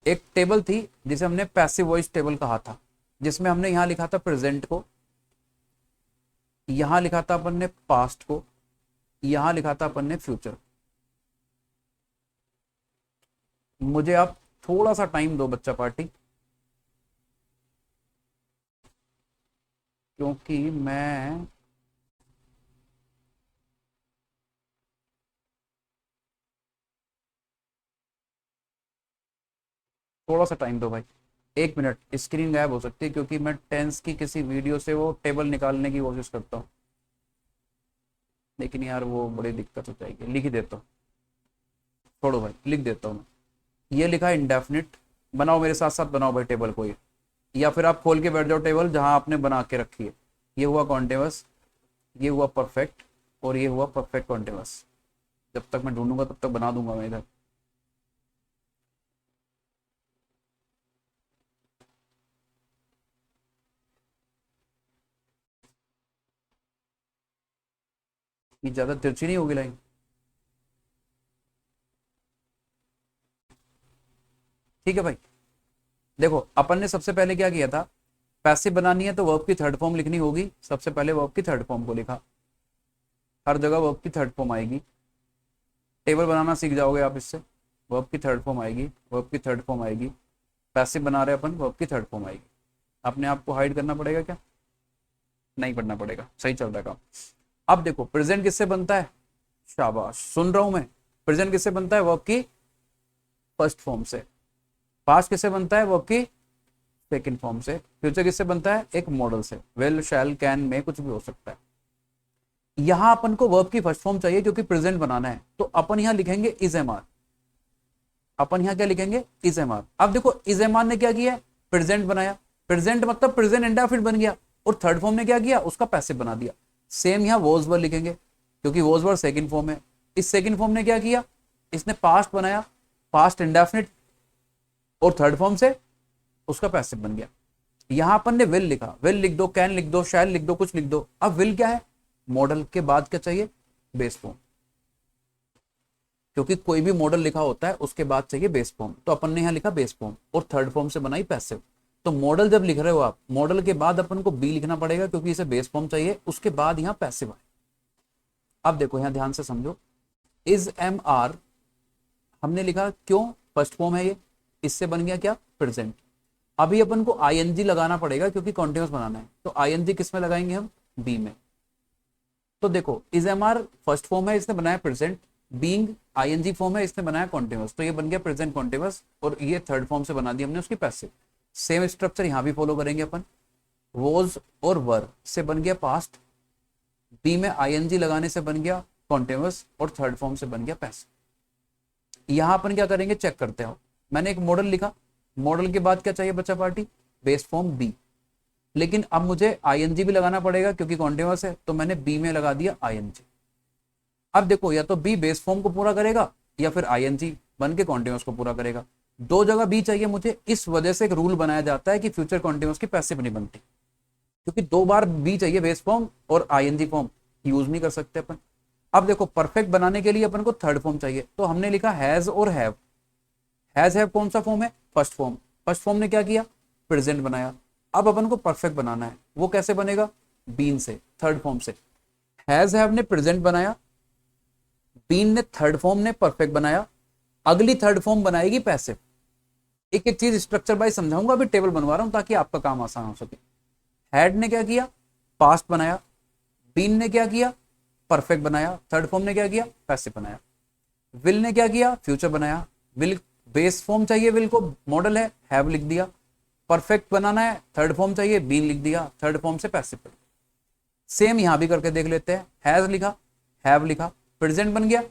एक टेबल थी जिसे हमने पैसिव वॉइस टेबल कहा था, जिसमें हमने यहां लिखा था प्रेजेंट को, यहां लिखा था अपन ने पास्ट को, यहां लिखा था अपन ने फ्यूचर। मुझे आप थोड़ा सा टाइम दो बच्चा पार्टी, क्योंकि मैं थोड़ा सा टाइम दो भाई, 1 मिनट। स्क्रीन गायब हो सकती है क्योंकि मैं टेंस की किसी वीडियो से वो टेबल निकालने की कोशिश करता हूँ, लेकिन यार वो बड़ी दिक्कत हो जाएगी। लिख ही देता हूँ, छोड़ो भाई, लिख देता हूँ। ये लिखा है इंडेफिनिट, बनाओ मेरे साथ साथ बनाओ भाई टेबल को, ये या फिर आप खोल के बैठ जाओ टेबल जहां आपने बना के रखी है। ये हुआ कॉन्टिन्यूअस, ये हुआ परफेक्ट, और ये हुआ परफेक्ट कॉन्टिन्यूअस। जब तक मैं ढूंढूंगा तब तक बना दूंगा मैं इधर। ये ज्यादा तिरछी नहीं होगी लाइन? ठीक है भाई, देखो अपन ने सबसे पहले क्या किया था, पैसिव बनानी है तो वर्ब की थर्ड फॉर्म लिखनी होगी। सबसे पहले वर्ब की थर्ड फॉर्म को लिखा, हर जगह वर्ब की थर्ड फॉर्म आएगी। टेबल बनाना सीख जाओगे आप इससे, वर्ब की थर्ड फॉर्म आएगी, वर्ब की थर्ड फॉर्म आएगी। पैसिव बना रहे अपन, वर्ब की थर्ड फॉर्म आएगी। अपने आप को हाइड करना पड़ेगा क्या? नहीं करना पड़ेगा, सही चल रहा है काम। अब देखो प्रेजेंट किससे बनता है, शाबाश सुन रहा हूं मैं। प्रेजेंट किससे बनता है? वर्ब की फर्स्ट फॉर्म से। पास्ट किससे बनता है? वर्ब की सेकंड फॉर्म से। फ्यूचर किससे बनता है? एक मॉडल से, विल शैल कैन में कुछ भी हो सकता है। यहां अपन को वर्ब की फर्स्ट फॉर्म चाहिए क्योंकि प्रेजेंट बनाना है, तो अपन यहां लिखेंगे इज एम आर। अपन यहाँ क्या लिखेंगे, इज एम आर। अब देखो इज एम आर ने क्या किया, प्रेजेंट बनाया, प्रेजेंट मतलब प्रेजेंट इंडेफिनिट बन गया, और थर्ड फॉर्म ने क्या किया, उसका पैसिव बना दिया। सेम यहाँ वॉज वर लिखेंगे, क्योंकि वॉज वर सेकंड फॉर्म है। इस सेकंड फॉर्म ने क्या किया, इसने पास्ट बनाया, पास्ट इंडेफिनिट, और थर्ड फॉर्म से उसका पैसिव बन गया। यहां अपन ने विल लिखा, विल लिख दो, कैन लिख दो, शैल लिख दो, कुछ लिख दो। अब विल क्या है, मॉडल के बाद क्या चाहिए, बेस फॉर्म, क्योंकि कोई भी मॉडल लिखा होता है उसके बाद चाहिए बेस फॉर्म। तो अपन ने यहां लिखा बेस फॉर्म और थर्ड फॉर्म से बनाई पैसिव। तो मॉडल जब लिख रहे हो आप, मॉडल के बाद अपन को बी लिखना पड़ेगा, क्योंकि इसे बेस फॉर्म चाहिए, उसके बाद यहां पैसिव आए। अब देखो यहां ध्यान से समझो, इज एम आर हमने लिखा, क्यों, फर्स्ट फॉर्म है ये, इससे बन गया क्या, प्रेजेंट। अभी अपन को आईएनजी लगाना पड़ेगा, क्योंकि कॉन्टिन्यूस बनाना है। तो आईएनजी किस में लगाएंगे हम, बी में। तो देखो is am are first form है, इसने बनाया प्रेजेंट, बीइंग आईएनजी फॉर्म है, इसने बनाया कॉन्टिन्यूस, तो ये बन गया प्रेजेंट कॉन्टिन्यूस, और ये थर्ड फॉर्म से बना दी हमने उसकी पैसिव। सेम स्ट्रक्चर यहां भी फॉलो करेंगे अपन, वॉज और वर से बन गया पास्ट, बी में आईएनजी लगाने से बन गया कॉन्टिन्यूस, और थर्ड फॉर्म से बन गया पैसिव। यहां अपन क्या करेंगे, चेक करते हो, मैंने एक मॉडल लिखा, मॉडल के बाद क्या चाहिए बच्चा पार्टी, बेस फॉर्म बी। लेकिन अब मुझे आईएनजी भी लगाना पड़ेगा, क्योंकि कॉन्टिन्यूस है, तो मैंने बी में लगा दिया आईएनजी। अब देखो या तो बी बेस फॉर्म को पूरा करेगा, या फिर आईएनजी बन के कॉन्टिन्यूस को पूरा करेगा। दो जगह बी चाहिए मुझे, इस वजह से एक रूल बनाया जाता है कि फ्यूचर कॉन्टिन्यूस की पैसिव नहीं बनती, क्योंकि दो बार बी चाहिए, बेस फॉर्म और आईएनजी फॉर्म यूज नहीं कर सकते अपन। अब देखो परफेक्ट बनाने के लिए अपन को थर्ड फॉर्म चाहिए, तो हमने लिखा हैज और हैव। हैज हैव कौन सा फॉर्म है, फर्स्ट फॉर्म। फर्स्ट फॉर्म ने क्या किया, प्रेजेंट बनाया। अब अपन को परफेक्ट बनाना है, वो कैसे बनेगा, बीन से, थर्ड फॉर्म से। हैज हैव ने प्रेजेंट बनाया, बीन ने थर्ड फॉर्म ने परफेक्ट बनाया, अगली थर्ड फॉर्म बनाएगी पैसिव। एक एक चीज स्ट्रक्चर वाइज समझाऊंगा, अभी टेबल बनवा रहा हूं ताकि आपका काम आसान हो सके। हैड ने क्या किया, पास्ट बनाया, बीन ने क्या किया, परफेक्ट बनाया, थर्ड फॉर्म ने क्या किया, पैसिव बनाया। विल ने क्या किया, फ्यूचर बनाया। विल बेस फॉर्म चाहिए, विल को मॉडल है, हैव लिख दिया। परफेक्ट बनाना है, थर्ड फॉर्म चाहिए, बीन लिख दिया, थर्ड फॉर्म से पैसिव। सेम यहां भी करके देख लेते हैं, हैज लिखा, हैव लिखा, प्रेजेंट बन गया।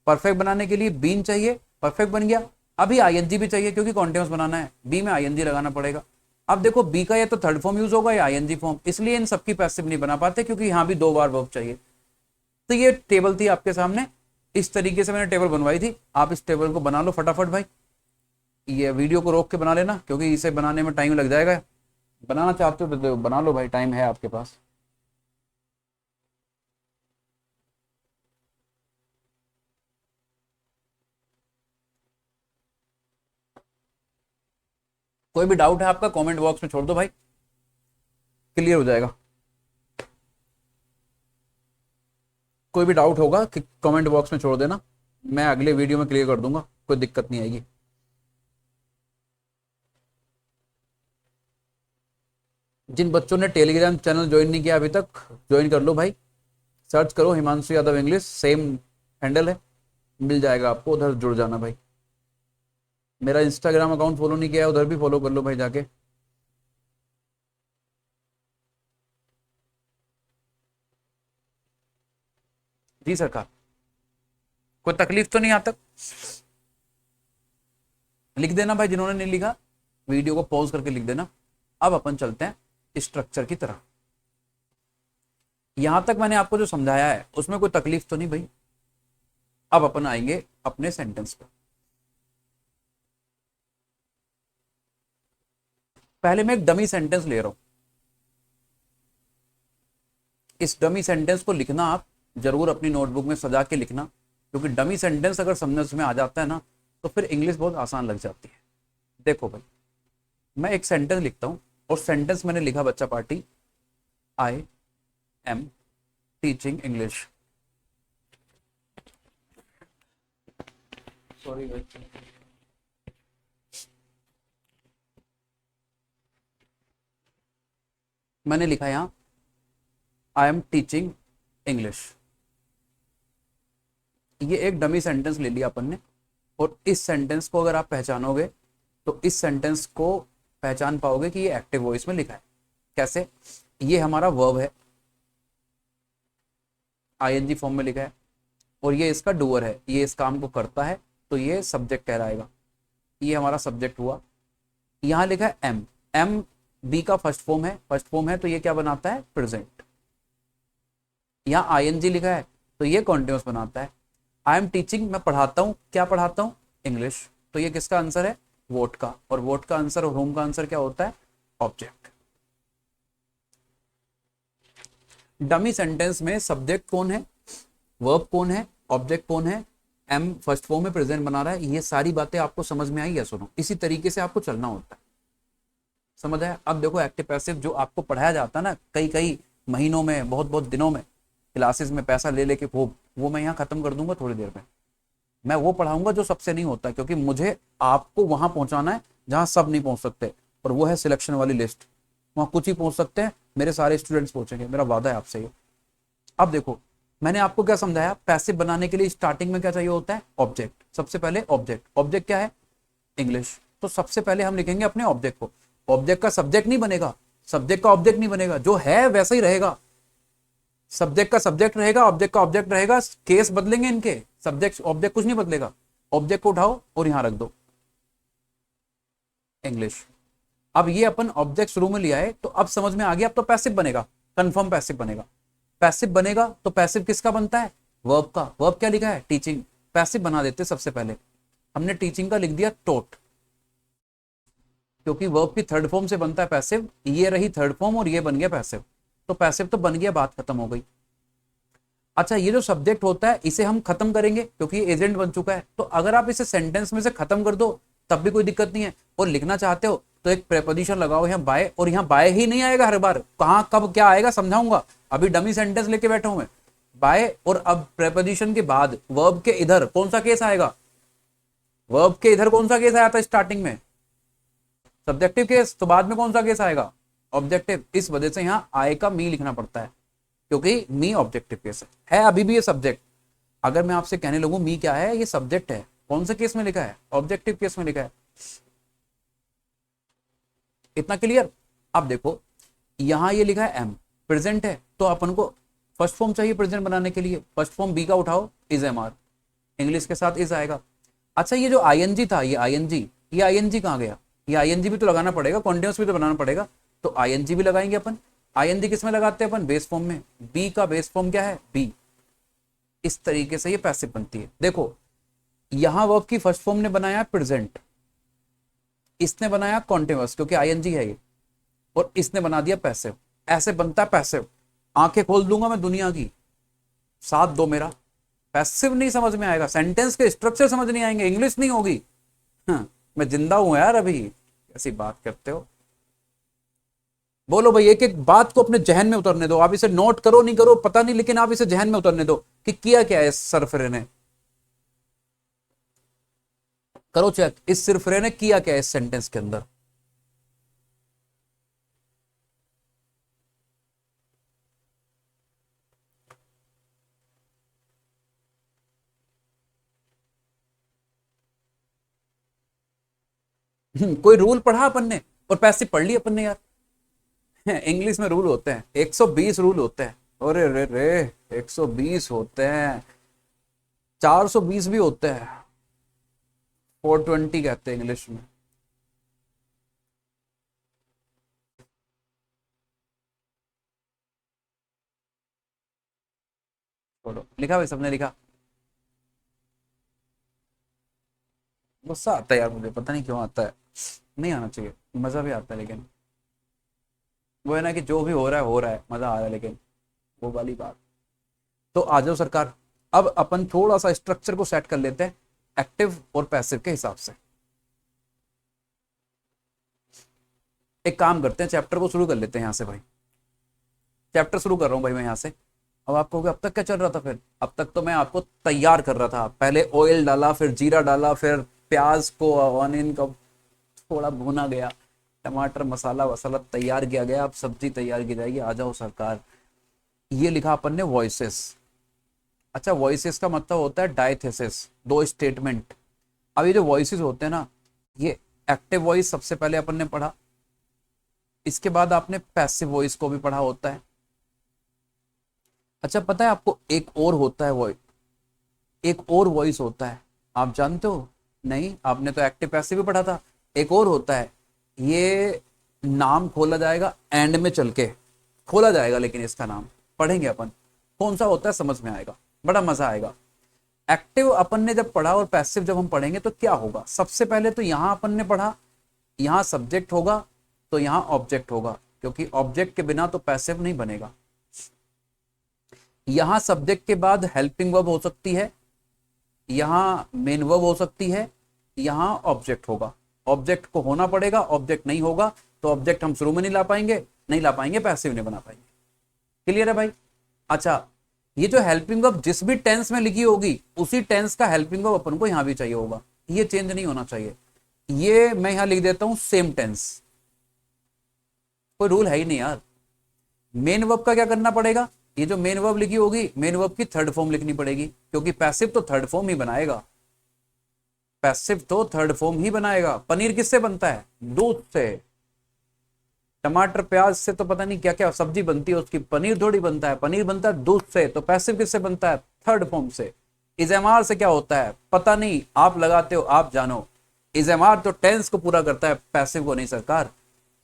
परफेक्ट बनाने के लिए बीन चाहिए, परफेक्ट बन गया। अभी आईएनजी भी चाहिए, क्योंकि कॉन्टिन्यूस बनाना है, बी में आईएनजी लगाना पड़ेगा। अब देखो बी का या तो थर्ड फॉर्म यूज होगा या आईएनजी फॉर्म, इसलिए इन सबकी पैसिव नहीं बना पाते, क्योंकि यहां भी दो बार वर्ब चाहिए। तो ये टेबल थी आपके सामने, इस तरीके से मैंने टेबल बनवाई थी। आप इस टेबल को बना लो फटाफट भाई, ये वीडियो को रोक के बना लेना, क्योंकि इसे बनाने में टाइम लग जाएगा। बनाना चाहते हो तो बना लो भाई, टाइम है आपके पास। कोई भी डाउट है आपका कमेंट बॉक्स में छोड़ दो भाई, क्लियर हो जाएगा। कोई भी डाउट होगा कि कमेंट बॉक्स में छोड़ देना, मैं अगले वीडियो में क्लियर कर दूंगा, कोई दिक्कत नहीं आएगी। जिन बच्चों ने टेलीग्राम चैनल ज्वाइन नहीं किया अभी तक, ज्वाइन कर लो भाई। सर्च करो Himanshu Yadav English, same handle है, मिल जाएगा आपको, उधर जुड़ जाना भाई। मेरा इंस्टाग्राम अकाउंट फॉलो नहीं किया है, उधर भी फॉलो कर लो भाई जाके। जी सरकार, कोई तकलीफ तो नहीं आता, लिख देना भाई जिन्होंने नहीं लिखा, वीडियो को पॉज करके लिख देना। अब अपन चलते हैं स्ट्रक्चर की तरफ। यहां तक मैंने आपको जो समझाया है उसमें कोई तकलीफ तो नहीं भाई। अब अपन आएंगे अपने सेंटेंस पर। पहले मैं एक डमी सेंटेंस ले रहा हूं, इस डमी सेंटेंस को लिखना आप जरूर अपनी नोटबुक में सजा के लिखना, क्योंकि डमी सेंटेंस अगर समझ में आ जाता है ना, तो फिर इंग्लिश बहुत आसान लग जाती है। देखो भाई, मैं एक सेंटेंस लिखता हूं, और सेंटेंस मैंने लिखा बच्चा party, I am teaching English. Sorry भाई, मैंने लिखा यहां आई एम टीचिंग इंग्लिश। ये एक डमी सेंटेंस ले लिया अपन ने, और इस सेंटेंस को अगर आप पहचानोगे तो इस सेंटेंस को पहचान पाओगे कि ये एक्टिव वॉइस में लिखा है। कैसे, ये हमारा वर्ब है, आईएनजी फॉर्म में लिखा है, और ये इसका डूअर है, ये इस काम को करता है, तो ये सब्जेक्ट कहलाएगा। ये हमारा सब्जेक्ट हुआ। यहाँ लिखा है एम, एम बी का फर्स्ट फॉर्म है, फर्स्ट फॉर्म है तो ये क्या बनाता है, प्रेजेंट। यहाँ आईएनजी लिखा है तो ये कॉन्टिन्यूस बनाता है। आई एम टीचिंग, मैं पढ़ाता हूँ, क्या पढ़ाता हूँ, इंग्लिश, तो ये किसका आंसर है, वोट का, और वोट का आंसर और होम का आंसर क्या होता है, ऑब्जेक्ट। डमी सेंटेंस में सब्जेक्ट कौन है, वर्ब कौन है, ऑब्जेक्ट कौन है, एम फर्स्ट फॉर्म में प्रेजेंट बना रहा है, ये सारी बातें आपको समझ में आई है, सुनो इसी तरीके से आपको चलना होता है, समझ आया। अब देखो एक्टिव पैसिव जो आपको पढ़ाया जाता है ना कई कई महीनों में, बहुत बहुत दिनों में, क्लासेस में पैसा ले लेके वो मैं यहाँ खत्म कर दूंगा थोड़ी देर में। मैं वो पढ़ाऊंगा जो सबसे नहीं होता, क्योंकि मुझे आपको वहां पहुंचाना है जहां सब नहीं पहुंच सकते, और वो है सिलेक्शन वाली लिस्ट, वहां कुछ ही पहुंच सकते हैं, मेरे सारे स्टूडेंट्स पहुंचेंगे, मेरा वादा है आपसे ये। अब देखो मैंने आपको क्या समझाया, पैसिव बनाने के लिए स्टार्टिंग में क्या चाहिए होता है, ऑब्जेक्ट, सबसे पहले ऑब्जेक्ट, ऑब्जेक्ट क्या है, इंग्लिश, तो सबसे पहले हम लिखेंगे अपने ऑब्जेक्ट को, ऑब्जेक्ट का सब्जेक्ट नहीं बनेगा, सब्जेक्ट का ऑब्जेक्ट नहीं बनेगा, जो है वैसा ही रहेगा, सब्जेक्ट का सब्जेक्ट रहेगा, ऑब्जेक्ट का ऑब्जेक्ट रहेगा, केस बदलेंगे इनके, सब्जेक्ट ऑब्जेक्ट कुछ नहीं बदलेगा, ऑब्जेक्ट को उठाओ और यहां रख दो इंग्लिश। अब ये अपन ऑब्जेक्ट शुरू में लिया है तो अब समझ में आ गया, अब तो पैसिव बनेगा, कंफर्म पैसिव बनेगा, पैसिव बनेगा तो पैसिव किसका बनता है, वर्ब का, वर्ब क्या लिखा है, टीचिंग, पैसिव बना देते सबसे पहले, हमने टीचिंग का लिख दिया टोट, क्योंकि वर्ब की थर्ड फॉर्म से बनता है पैसिव, ये रही थर्ड फॉर्म और ये बन गया पैसिव, तो पैसिव तो बन गया, बात खत्म हो गई। अच्छा ये जो सब्जेक्ट होता है इसे हम खत्म करेंगे क्योंकि ये एजेंट बन चुका है, तो अगर आप इसे सेंटेंस में से खत्म कर दो तब भी कोई दिक्कत नहीं है, और लिखना चाहते हो तो एक प्रेपोजिशन लगाओ यहाँ बाय, और यहाँ बाय ही नहीं आएगा हर बार, कहाँ कब क्या आएगा समझाऊंगा, अभी डमी सेंटेंस लेके बैठा हूं मैं, बाय और अब प्रेपोजिशन के बाद वर्ब के इधर कौन सा केस आएगा, वर्ब के इधर कौन सा केस आया था स्टार्टिंग में, सब्जेक्टिव केस, तो बाद में कौन सा केस आएगा, ऑब्जेक्टिव, इस वजह से यहाँ आए का मी लिखना पड़ता है, क्योंकि मी ऑब्जेक्टिव केस है अभी भी ये सब्जेक्ट, अगर मैं आपसे कहने लगूं मी क्या है, ये सब्जेक्ट है, कौन से केस में लिखा है, ऑब्जेक्टिव केस में लिखा है, इतना क्लियर। अब देखो यहां ये लिखा है एम, प्रेजेंट है तो अपन को फर्स्ट फॉर्म चाहिए प्रेजेंट बनाने के लिए, फर्स्ट फॉर्म बी का उठाओ, इज एम आर, इंग्लिश के साथ इज आएगा। अच्छा ये जो आईएनजी था, ये आईएनजी कहां गया, ये आईएनजी भी तो लगाना पड़ेगा, कॉन्टिन्यूस भी तो बनाना पड़ेगा, तो आईएनजी भी लगाएंगे अपन, आईएनजी किस में लगाते हैं अपन, बेस फॉर्म में, बी का बेस फॉर्म क्या है, बी, इस तरीके से ये पैसिव बनती है। देखो यहां वर्ब की फर्स्ट फॉर्म ने बनाया प्रेजेंट, इसने बनाया कॉन्टिन्यूअस क्योंकि आईएनजी है ये, और इसने बना दिया पैसिव, ऐसे बनता है पैसिव, आंखें खोल दूंगा मैं दुनिया की, साथ दो मेरा, पैसिव नहीं समझ में आएगा, सेंटेंस के स्ट्रक्चर समझ नहीं आएंगे, इंग्लिश नहीं होगी, हाँ, मैं जिंदा हूं यार अभी, ऐसी बात करते हो, बोलो भाई, एक एक बात को अपने जहन में उतरने दो, आप इसे नोट करो नहीं करो पता नहीं, लेकिन आप इसे जहन में उतरने दो कि किया क्या है सरफरे ने, करो चेक, इस सिरफरे ने किया क्या है इस सेंटेंस के अंदर, कोई रूल पढ़ा अपन ने, और पैसिव पढ़ ली अपन ने यार, इंग्लिश में रूल होते हैं 120 रूल होते हैं, अरे रे रे 120 होते हैं, 420 भी होते हैं, 420 कहते हैं इंग्लिश में। छोड़ो, लिखा भाई सबने लिखा, गुस्सा आता है यार मुझे, पता नहीं क्यों आता है, नहीं आना चाहिए, मजा भी आता है लेकिन वो है ना कि जो भी हो रहा है मजा आ रहा है, लेकिन वो वाली बात। तो आ जाओ सरकार, अब अपन थोड़ा सा स्ट्रक्चर को सेट कर लेते हैं एक्टिव और पैसिव के हिसाब से, एक काम करते हैं चैप्टर को शुरू कर लेते हैं यहाँ से भाई, चैप्टर शुरू कर रहा हूँ भाई मैं यहाँ से। अब आपको अब तक क्या चल रहा था, फिर अब तक तो मैं आपको तैयार कर रहा था, पहले ऑयल डाला, फिर जीरा डाला, फिर प्याज को ऑनियन को थोड़ा भुना गया, टमाटर मसाला वसाला तैयार किया गया, अब सब्जी तैयार की जाएगी, आ जाओ सरकार। ये लिखा अपन ने वॉइसेस, अच्छा वॉइसेस का मतलब होता है डायथेसिस, दो स्टेटमेंट। अब ये जो वॉइसेस होते हैं ना, ये एक्टिव वॉइस सबसे पहले अपन ने पढ़ा, इसके बाद आपने पैसिव वॉइस को भी पढ़ा होता है। अच्छा पता है आपको एक और होता है वॉइस, एक और वॉइस होता है, आप जानते हो, नहीं, आपने तो एक्टिव पैसिव भी पढ़ा था। एक और होता है, ये नाम खोला जाएगा एंड में चल के खोला जाएगा, लेकिन इसका नाम पढ़ेंगे अपन, कौन सा होता है समझ में आएगा, बड़ा मजा आएगा। एक्टिव अपन ने जब पढ़ा और पैसिव जब हम पढ़ेंगे तो क्या होगा, सबसे पहले तो यहां अपन ने पढ़ा, यहां सब्जेक्ट होगा तो यहां ऑब्जेक्ट होगा, क्योंकि ऑब्जेक्ट के बिना तो पैसिव नहीं बनेगा। यहां सब्जेक्ट के बाद हेल्पिंग वर्ब हो सकती है, यहां मेन वर्ब हो सकती है, यहां ऑब्जेक्ट होगा। ऑब्जेक्ट को होना पड़ेगा, ऑब्जेक्ट नहीं होगा तो ऑब्जेक्ट हम शुरू में नहीं ला पाएंगे, नहीं ला पाएंगे, पैसिव नहीं बना पाएंगे। क्लियर है भाई? अच्छा, ये जो हेल्पिंग वर्ब जिस भी टेंस में लिखी होगी उसी टेंस का हेल्पिंग वर्ब अपन को यहां भी चाहिए होगा, ये चेंज नहीं होना चाहिए। ये मैं यहां लिख देता हूं सेम टेंस, कोई रूल है ही नहीं यार। मेन वर्ब का क्या करना पड़ेगा, ये जो मेन वर्ब लिखी होगी मेन वर्ब की थर्ड फॉर्म लिखनी पड़ेगी, क्योंकि पैसिव तो थर्ड फॉर्म ही बनाएगा, पैसिव तो थर्ड फॉर्म ही बनाएगा। पनीर किससे बनता है, दूध से। टमाटर प्याज से तो पता नहीं क्या क्या सब्जी बनती है उसकी, पनीर थोड़ी बनता है, पनीर बनता है दूध से। तो पैसिव किससे बनता है, थर्ड फॉर्म से। इज़ेमार से क्या होता है पता नहीं, आप लगाते हो आप जानो। इज़ेमार तो टेंस को पूरा करता है, पैसिव को नहीं सरकार।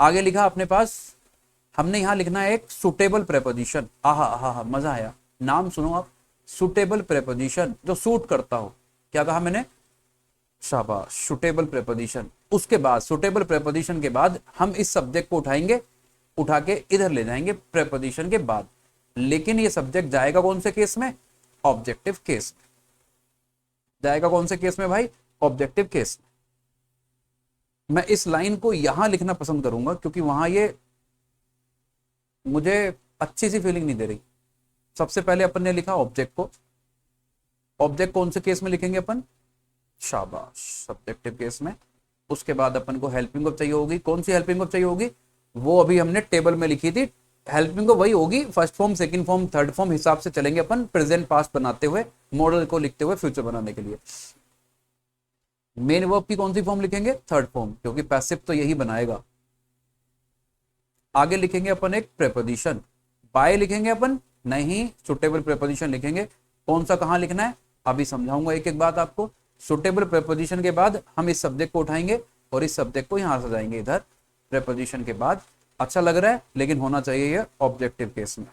आगे लिखा अपने पास, हमने यहां लिखना है एक सुटेबल प्रेपोजिशन। आहा आहा मजा आया, नाम सुनो आप, सुटेबल प्रेपोजिशन, जो सूट करता हो। क्या कहा मैंने, शाबाश, सुटेबल प्रेपोजिशन। उसके बाद सुटेबल प्रेपोजिशन के बाद हम इस सब्जेक्ट को उठाएंगे, उठा के इधर ले जाएंगे प्रेपोजिशन के बाद, लेकिन ये सब्जेक्ट जाएगा कौन से केस में, ऑब्जेक्टिव केस में। जाएगा कौन से केस में भाई, ऑब्जेक्टिव केस में। मैं इस लाइन को यहां लिखना पसंद करूंगा क्योंकि वहां ये मुझे अच्छी सी फीलिंग नहीं दे रही। सबसे पहले अपन ने लिखा ऑब्जेक्ट को, ऑब्जेक्ट कौन से केस में लिखेंगे अपन, शाबाश, सब्जेक्टिव केस में। उसके बाद अपन को हेल्पिंग वर्ब चाहिए होगी, कौन सी हेल्पिंग वर्ब चाहिए होगी, वो अभी हमने टेबल में लिखी थी। हेल्पिंग वर्ब वही होगी, first form second form third form हिसाब से चलेंगे अपन, प्रेजेंट पास्ट बनाते हुए, मॉडल को लिखते हुए फ्यूचर बनाने के लिए। मेन वर्ब की कौन सी फॉर्म लिखेंगे, थर्ड फॉर्म, क्योंकि पैसिव तो यही बनाएगा। आगे लिखेंगे अपन एक प्रेपोजिशन, बाय लिखेंगे अपन नहीं, सुटेबल प्रेपोजिशन लिखेंगे। कौन सा कहां लिखना है अभी समझाऊंगा एक एक बात आपको। सुटेबल प्रेपोजिशन के बाद हम इस सब्जेक्ट को उठाएंगे और इस सब्जेक्ट को यहां सजाएंगे इधर प्रेपोजिशन के बाद। अच्छा लग रहा है, लेकिन होना चाहिए ये ऑब्जेक्टिव केस में।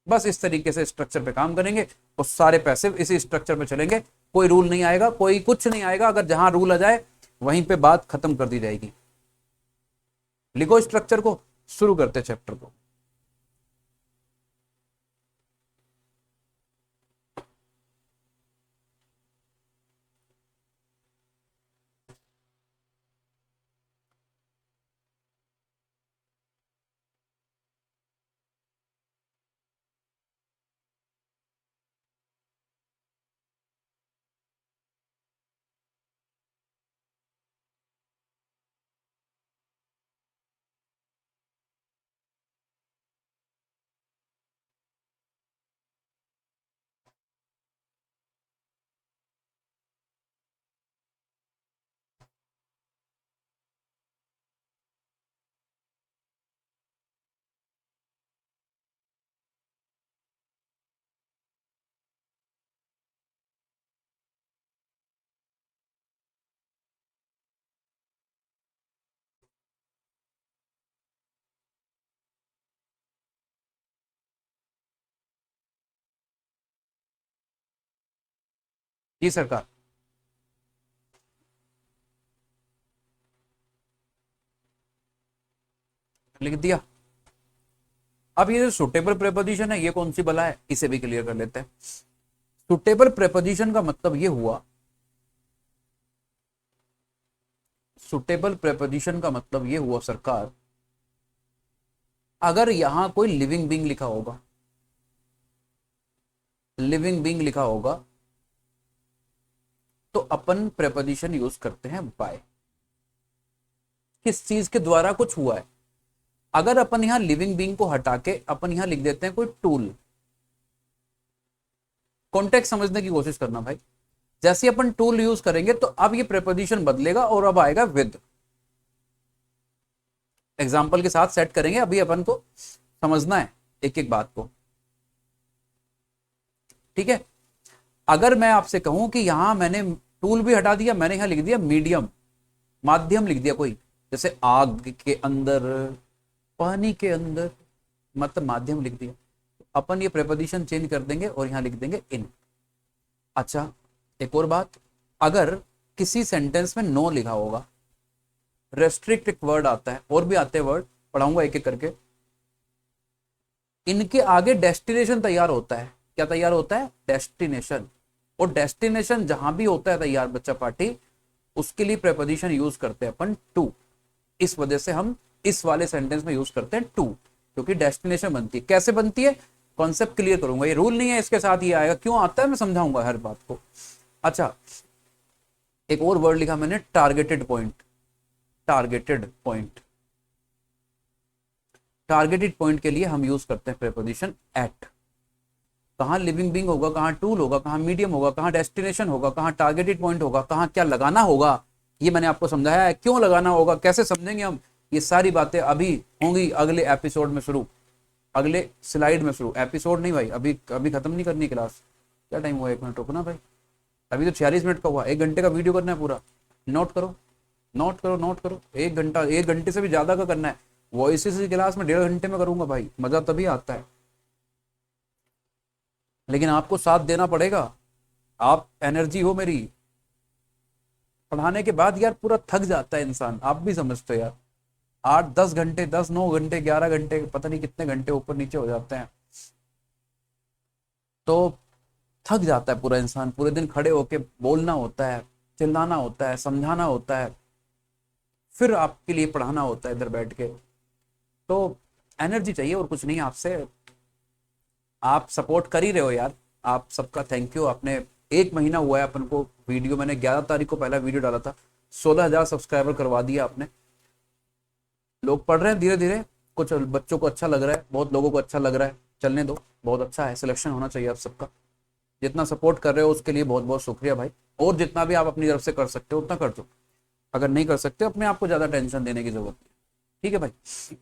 बस इस तरीके से स्ट्रक्चर पे काम करेंगे और सारे पैसिव इसी स्ट्रक्चर पे चलेंगे, कोई रूल नहीं आएगा, कोई कुछ नहीं आएगा। अगर जहां रूल आ जाए वहीं पे बात खत्म कर दी जाएगी। लिखो स्ट्रक्चर को, शुरू करते चैप्टर को। जी सरकार, लिख दिया। अब ये जो सुटेबल प्रेपोजिशन है ये कौन सी बला है, इसे भी क्लियर कर लेते हैं। सुटेबल प्रेपोजिशन का मतलब ये हुआ, सुटेबल प्रेपोजिशन का मतलब ये हुआ सरकार, अगर यहां कोई लिविंग बीइंग लिखा होगा, लिविंग बीइंग लिखा होगा तो अपन प्रेपोजिशन यूज करते हैं बाय। किस चीज के द्वारा कुछ हुआ है। अगर अपन यहां लिविंग बीइंग को हटा के अपन यहां लिख देते हैं कोई टूल, कॉन्टेक्स्ट समझने की कोशिश करना भाई। जैसे अपन टूल यूज करेंगे तो अब ये प्रेपोजिशन बदलेगा और अब आएगा विद। एग्जाम्पल के साथ सेट करेंगे, अभी अपन को समझना है एक एक बात को, ठीक है। अगर मैं आपसे कहूं कि यहां मैंने टूल भी हटा दिया मैंने, यहाँ लिख दिया मीडियम, माध्यम लिख दिया कोई, जैसे आग के अंदर, पानी के अंदर, मतलब माध्यम लिख दिया। अपन ये प्रेपोजिशन चेंज कर देंगे और यहाँ लिख देंगे इन। अच्छा एक और बात, अगर किसी सेंटेंस में नो लिखा होगा, रेस्ट्रिक्ट एक वर्ड आता है, और भी आते हैं वर्ड, पढ़ाऊंगा एक एक करके। इनके आगे डेस्टिनेशन तैयार होता है, क्या तैयार होता है? डेस्टिनेशन। और डेस्टिनेशन जहां भी होता है तैयार बच्चा पार्टी, उसके लिए प्रेपोजिशन यूज करते हैं अपन टू। इस वजह से हम इस वाले सेंटेंस में यूज करते हैं टू, क्योंकि डेस्टिनेशन बनती है। कैसे बनती है कॉन्सेप्ट क्लियर करूंगा, ये रूल नहीं है इसके साथ ये आएगा, क्यों आता है मैं समझाऊंगा हर बात को। अच्छा एक और वर्ड लिखा मैंने, targeted point. Targeted point, targeted point के लिए हम यूज करते हैं प्रेपोजिशन एट। कहां लिविंग बीइंग होगा, कहां टूल होगा, कहां मीडियम होगा, कहां डेस्टिनेशन होगा, कहां टारगेटेड पॉइंट होगा, कहां क्या लगाना होगा, ये मैंने आपको समझाया है। क्यों लगाना होगा, कैसे समझेंगे हम, ये सारी बातें अभी होंगी अगले एपिसोड में शुरू, अगले स्लाइड में शुरू। एपिसोड नहीं भाई, अभी अभी खत्म नहीं करनी क्लास। क्या टाइम हुआ, 1 मिनट रुकना भाई, अभी तो 46 मिनट का हुआ, 1 घंटे का वीडियो करना है पूरा। नोट करो नोट करो नोट करो, 1 घंटा, 1 घंटे से भी ज्यादा का करना है। वॉइसेस की क्लास में 1.5 घंटे में करूंगा भाई, मजा तभी आता है, लेकिन आपको साथ देना पड़ेगा। आप एनर्जी हो मेरी। पढ़ाने के बाद यार पूरा थक जाता है इंसान, आप भी समझते हो यार। 8-10 घंटे, 10-9 घंटे, 11 घंटे, पता नहीं कितने घंटे ऊपर नीचे हो जाते हैं, तो थक जाता है पूरा इंसान। पूरे दिन खड़े होके बोलना होता है, चिल्लाना होता है, समझाना होता है, फिर आपके लिए पढ़ाना होता है इधर बैठ के। तो एनर्जी चाहिए और कुछ नहीं आपसे। आप सपोर्ट कर ही रहे हो यार, आप सबका थैंक यू। आपने 1 महीना हुआ है अपन को वीडियो, मैंने 11 तारीख को पहला वीडियो डाला था, 16,000 सब्सक्राइबर करवा दिया आपने। लोग पढ़ रहे हैं धीरे धीरे, कुछ बच्चों को अच्छा लग रहा है, बहुत लोगों को अच्छा लग रहा है, चलने दो, बहुत अच्छा है, सिलेक्शन होना चाहिए आप सबका। जितना सपोर्ट कर रहे हो उसके लिए बहुत बहुत शुक्रिया भाई, और जितना भी आप अपनी तरफ से कर सकते हो उतना कर दो। अगर नहीं कर सकते अपने आप को ज्यादा टेंशन देने की जरूरत नहीं, ठीक है भाई।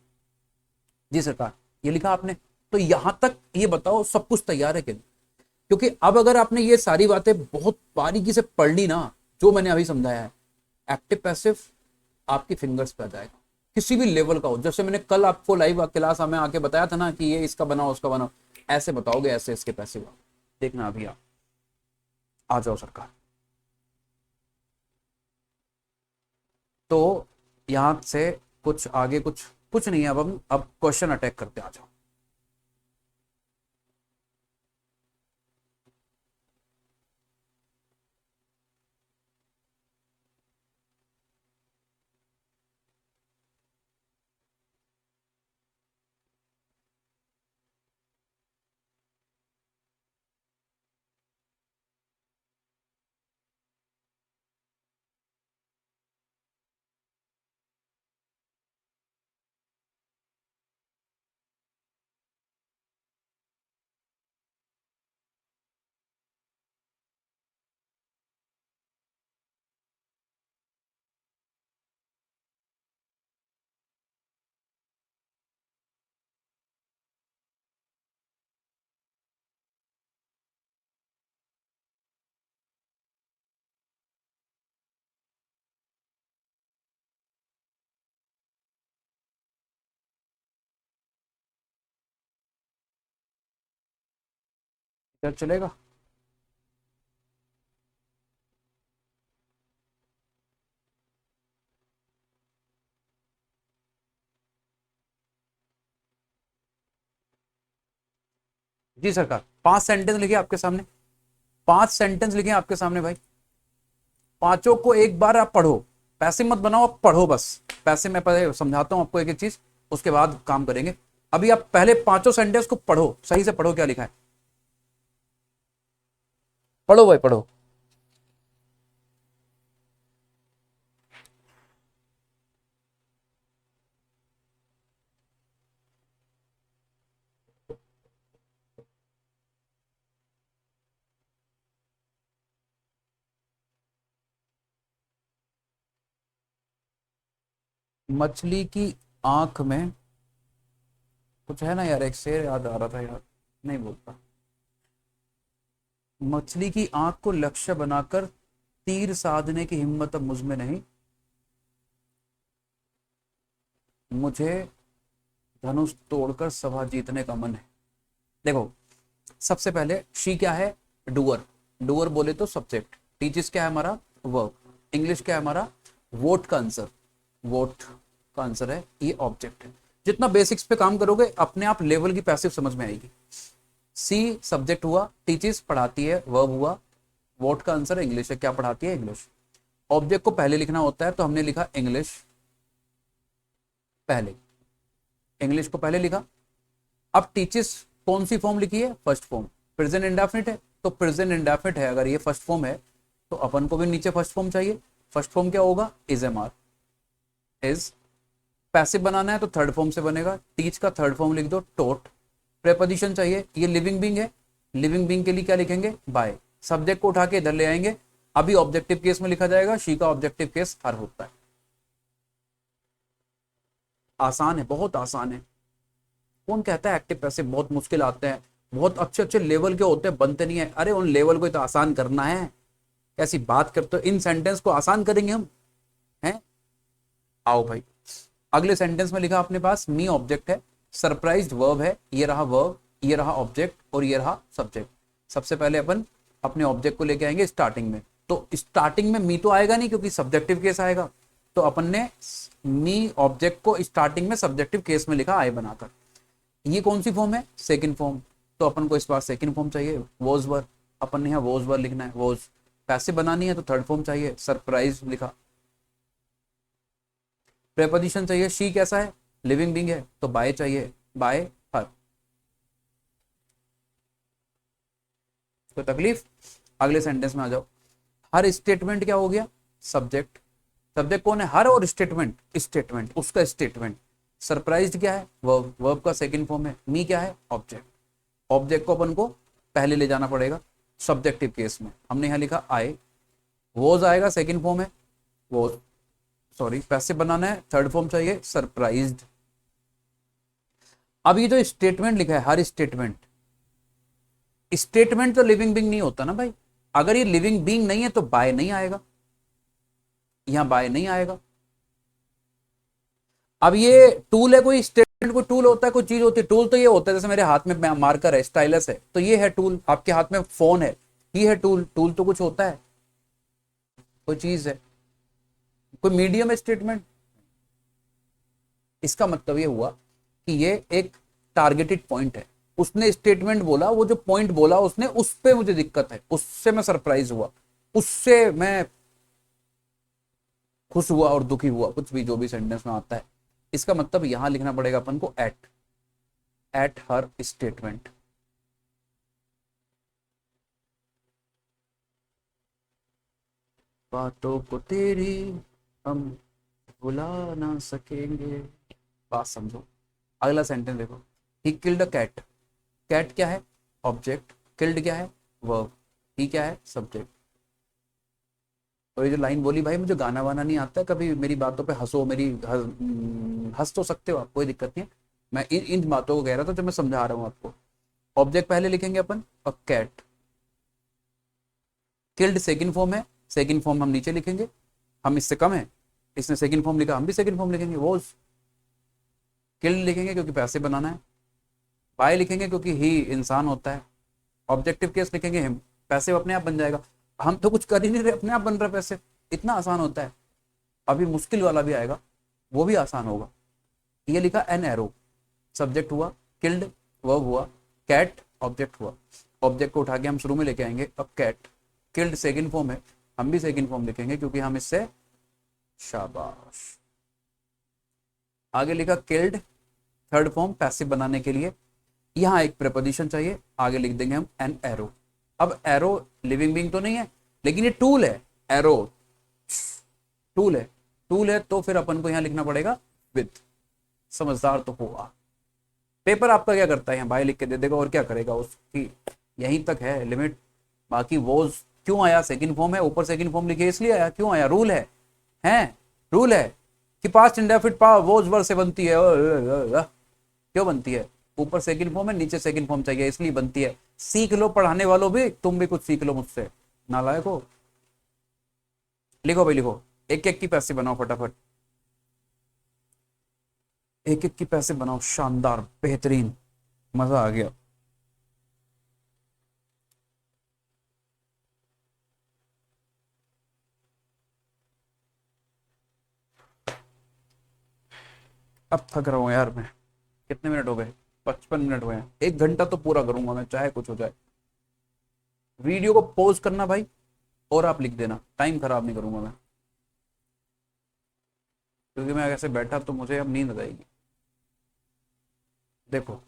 जी सरकार, ये लिखा आपने, तो यहां तक ये बताओ सब कुछ तैयार है कि नहीं? क्योंकि अब अगर आपने ये सारी बातें बहुत बारीकी से पढ़ ली ना, जो मैंने अभी समझाया है, एक्टिव पैसिव आपकी फिंगर्स पे आ जाएगा, किसी भी लेवल का हो। जैसे मैंने कल आपको लाइव क्लास में आके बताया था ना कि ये इसका बनाओ उसका बनाओ, ऐसे बताओगे, ऐसे इसके पैसिव देखना। अभी आप आ जाओ सरकार, तो यहां से कुछ आगे कुछ कुछ नहीं है। अब हम अब क्वेश्चन अटैक करते, आ जाओ। क्या चलेगा? जी सरकार, 5 सेंटेंस लिखे आपके सामने, 5 सेंटेंस लिखे आपके सामने भाई। पांचों को एक बार आप पढ़ो, पैसे मत बनाओ, आप पढ़ो बस। पैसे मैं पहले समझाता हूं आपको एक एक चीज, उसके बाद काम करेंगे। अभी आप पहले पांचों सेंटेंस को पढ़ो, सही से पढ़ो क्या लिखा है, पढ़ो भाई पढ़ो। मछली की आंख में कुछ है ना यार, एक शेर याद आ रहा था यार, नहीं बोलता। मछली की आंख को लक्ष्य बनाकर तीर साधने की हिम्मत अब मुझ में नहीं, मुझे धनुष तोड़कर सभा जीतने का मन है। देखो सबसे पहले शी क्या है, डूअर, डूअर बोले तो सब्जेक्ट, टीचर्स क्या है हमारा, वर्ब, इंग्लिश क्या है हमारा, वोट का आंसर, वोट का आंसर है, ये ऑब्जेक्ट है। जितना बेसिक्स पे काम करोगे अपने आप लेवल की पैसिव समझ में आएगी। सी सब्जेक्ट हुआ, टीचर्स पढ़ाती है, वर्ब हुआ, वोट का आंसर इंग्लिश है, क्या पढ़ाती है, इंग्लिश। ऑब्जेक्ट को पहले लिखना होता है तो हमने लिखा इंग्लिश पहले, इंग्लिश को पहले लिखा। अब टीचर्स कौन सी फॉर्म लिखी है, फर्स्ट फॉर्म, प्रेजेंट इंडेफिनिट है तो प्रेजेंट इंडेफिनिट है, अगर ये फर्स्ट फॉर्म है तो अपन को भी नीचे फर्स्ट फॉर्म चाहिए। फर्स्ट फॉर्म क्या होगा, is am are, is. Passive बनाना है तो थर्ड फॉर्म से बनेगा, टीच का थर्ड फॉर्म लिख दो, टोट। प्रेपोजिशन चाहिए, ये लिविंग बींग है, लिविंग बींग के लिए क्या लिखेंगे, बाय। सब्जेक्ट को उठा के इधर ले आएंगे, अभी ऑब्जेक्टिव केस में लिखा जाएगा, शी का ऑब्जेक्टिव केस हर होता है। आसान है, बहुत आसान है। कौन कहता है एक्टिव पैसिव बहुत मुश्किल आते हैं, बहुत अच्छे अच्छे लेवल के होते हैं, बनते नहीं है। अरे उन लेवल को तो आसान करना है, कैसी बात करते हो, इन सेंटेंस को आसान करेंगे हम, हैं। आओ भाई, अगले सेंटेंस में लिखा अपने पास मी ऑब्जेक्ट है, सरप्राइज्ड वर्ब है, ये रहा वर्ब, ये रहा ऑब्जेक्ट और ये रहा सब्जेक्ट। सबसे पहले अपन अपने ऑब्जेक्ट को लेके आएंगे स्टार्टिंग में, तो स्टार्टिंग में मी तो आएगा नहीं क्योंकि सब्जेक्टिव केस आएगा, तो अपन ने मी ऑब्जेक्ट को स्टार्टिंग में सब्जेक्टिव केस में लिखा आई बनाकर। ये कौन सी फॉर्म है, सेकंड फॉर्म, तो अपन को इस बार सेकंड फॉर्म चाहिए, वॉज वर, अपन ने यहाँ वॉज वर लिखना है, वॉज। पैसिव बनानी है तो थर्ड फॉर्म चाहिए, सरप्राइज लिखा। प्रेपोजिशन चाहिए, शी कैसा है, लिविंग बीइंग है तो बाय चाहिए, बाय हर। तो तकलीफ, अगले सेंटेंस में आ जाओ। हर स्टेटमेंट क्या हो गया, सब्जेक्ट, सब्जेक्ट कौन है, हर, और स्टेटमेंट, स्टेटमेंट उसका स्टेटमेंट। सरप्राइज्ड क्या है, वर्ब, वर्ब का सेकंड फॉर्म है। मी क्या है, ऑब्जेक्ट, ऑब्जेक्ट को अपन को पहले ले जाना पड़ेगा सब्जेक्टिव केस में, हमने यहाँ लिखा आई। वॉज आएगा सेकंड फॉर्म है, वॉज, सॉरी पैसिव बनाना है, थर्ड फॉर्म चाहिए, सरप्राइज्ड। अब ये जो स्टेटमेंट लिखा है, हर स्टेटमेंट, स्टेटमेंट तो लिविंग बीइंग नहीं होता ना भाई, अगर ये लिविंग बीइंग नहीं है तो बाय नहीं आएगा, यहां बाय नहीं आएगा। अब ये टूल है, कोई स्टेटमेंट कोई टूल होता है, कोई चीज होती है, टूल तो ये होता है, जैसे मेरे हाथ में मार्कर है, स्टाइलस है, तो ये है टूल, आपके हाथ में फोन है, ये है टूल, टूल तो कुछ होता है, कोई चीज है, कोई मीडियम है स्टेटमेंट। इसका मतलब ये हुआ कि ये एक टारगेटेड पॉइंट है, उसने स्टेटमेंट बोला, वो जो पॉइंट बोला उसने, उस पे मुझे दिक्कत है, उससे मैं सरप्राइज हुआ, उससे मैं खुश हुआ और दुखी हुआ, कुछ भी जो भी सेंटेंस में आता है। इसका मतलब यहां लिखना पड़ेगा अपन को एट, एट हर स्टेटमेंट। बातों को तेरी हम भुला ना सकेंगे, बात समझो। अगला सेंटेंस देखो, he killed a cat, cat क्या है, ऑब्जेक्ट, किल्ड क्या है, वर्ब, ही क्या है, सब्जेक्ट। और ये जो लाइन बोली, भाई मुझे गाना वाना नहीं आता है, कभी मेरी बातों पे हंसो, मेरी हंस तो सकते हो आप, कोई दिक्कत नहीं है, मैं इन बातों को कह रहा था जो मैं समझा रहा हूँ आपको। ऑब्जेक्ट पहले लिखेंगे अपन, और कैट, किल्ड सेकंड फॉर्म है, सेकंड फॉर्म हम नीचे लिखेंगे, हम इससे कम है, इसने सेकंड फॉर्म लिखा, हम भी सेकंड फॉर्म लिखेंगे, वॉज। किल्ड लिखेंगे क्योंकि पैसे बनाना है, बाय लिखेंगे क्योंकि ही इंसान होता है, ऑब्जेक्टिव केस लिखेंगे हम, पैसे अपने आप बन जाएगा, हम तो कुछ कर ही नहीं रहे, अपने आप बन रहा पैसे, इतना आसान होता है। अभी मुश्किल वाला भी आएगा, वो भी आसान होगा। ये लिखा एन एरो, सब्जेक्ट हुआ, किल्ड वर्ब हुआ, कैट ऑब्जेक्ट हुआ, ऑब्जेक्ट को उठा के हम शुरू में लेके आएंगे, अब कैट, किल्ड सेकंड फॉर्म है, हम भी सेकंड फॉर्म लिखेंगे क्योंकि हम इससे, शाबाश। आगे लिखा किल्ड थर्ड फॉर्म, पैसिव बनाने के लिए यहां एक प्रेपोजिशन चाहिए, आगे लिख देंगे हम एन एरो। अब एरो लिविंग बीइंग तो नहीं है, लेकिन ये टूल है, एरो टूल है, टूल है तो फिर अपन को यहां लिखना पड़ेगा विद, समझदार तो हुआ। पेपर आपका क्या करता है, यहाँ भाई लिख के दे देगा और क्या करेगा, उसकी यहीं तक है लिमिट। बाकी वो क्यों आया, सेकंड फॉर्म है, ऊपर सेकंड फॉर्म लिखे इसलिए आया, क्यों आया, रूल है, हैं रूल है कि पास्ट इंडेफिनिट पावर वोज वर से बनती है, क्यों बनती है, ऊपर सेकंड फॉर्म है, नीचे सेकंड फॉर्म चाहिए, इसलिए बनती है। सीख लो पढ़ाने वालों भी, तुम भी कुछ सीख लो मुझसे, नालायक हो। लिखो भाई लिखो, एक एक की पैसिव बनाओ फटाफट, एक एक की पैसिव बनाओ, शानदार बेहतरीन, मजा आ गया। अब थक रहा हूँ यार मैं। कितने मिनट हो गए? 55 मिनट हुए हैं। 1 घंटा तो पूरा करूंगा मैं, चाहे कुछ हो जाए। वीडियो को पॉज करना भाई, और आप लिख देना, टाइम खराब नहीं करूंगा मैं, क्योंकि मैं ऐसे बैठा तो मुझे अब नींद आ जाएगी। देखो,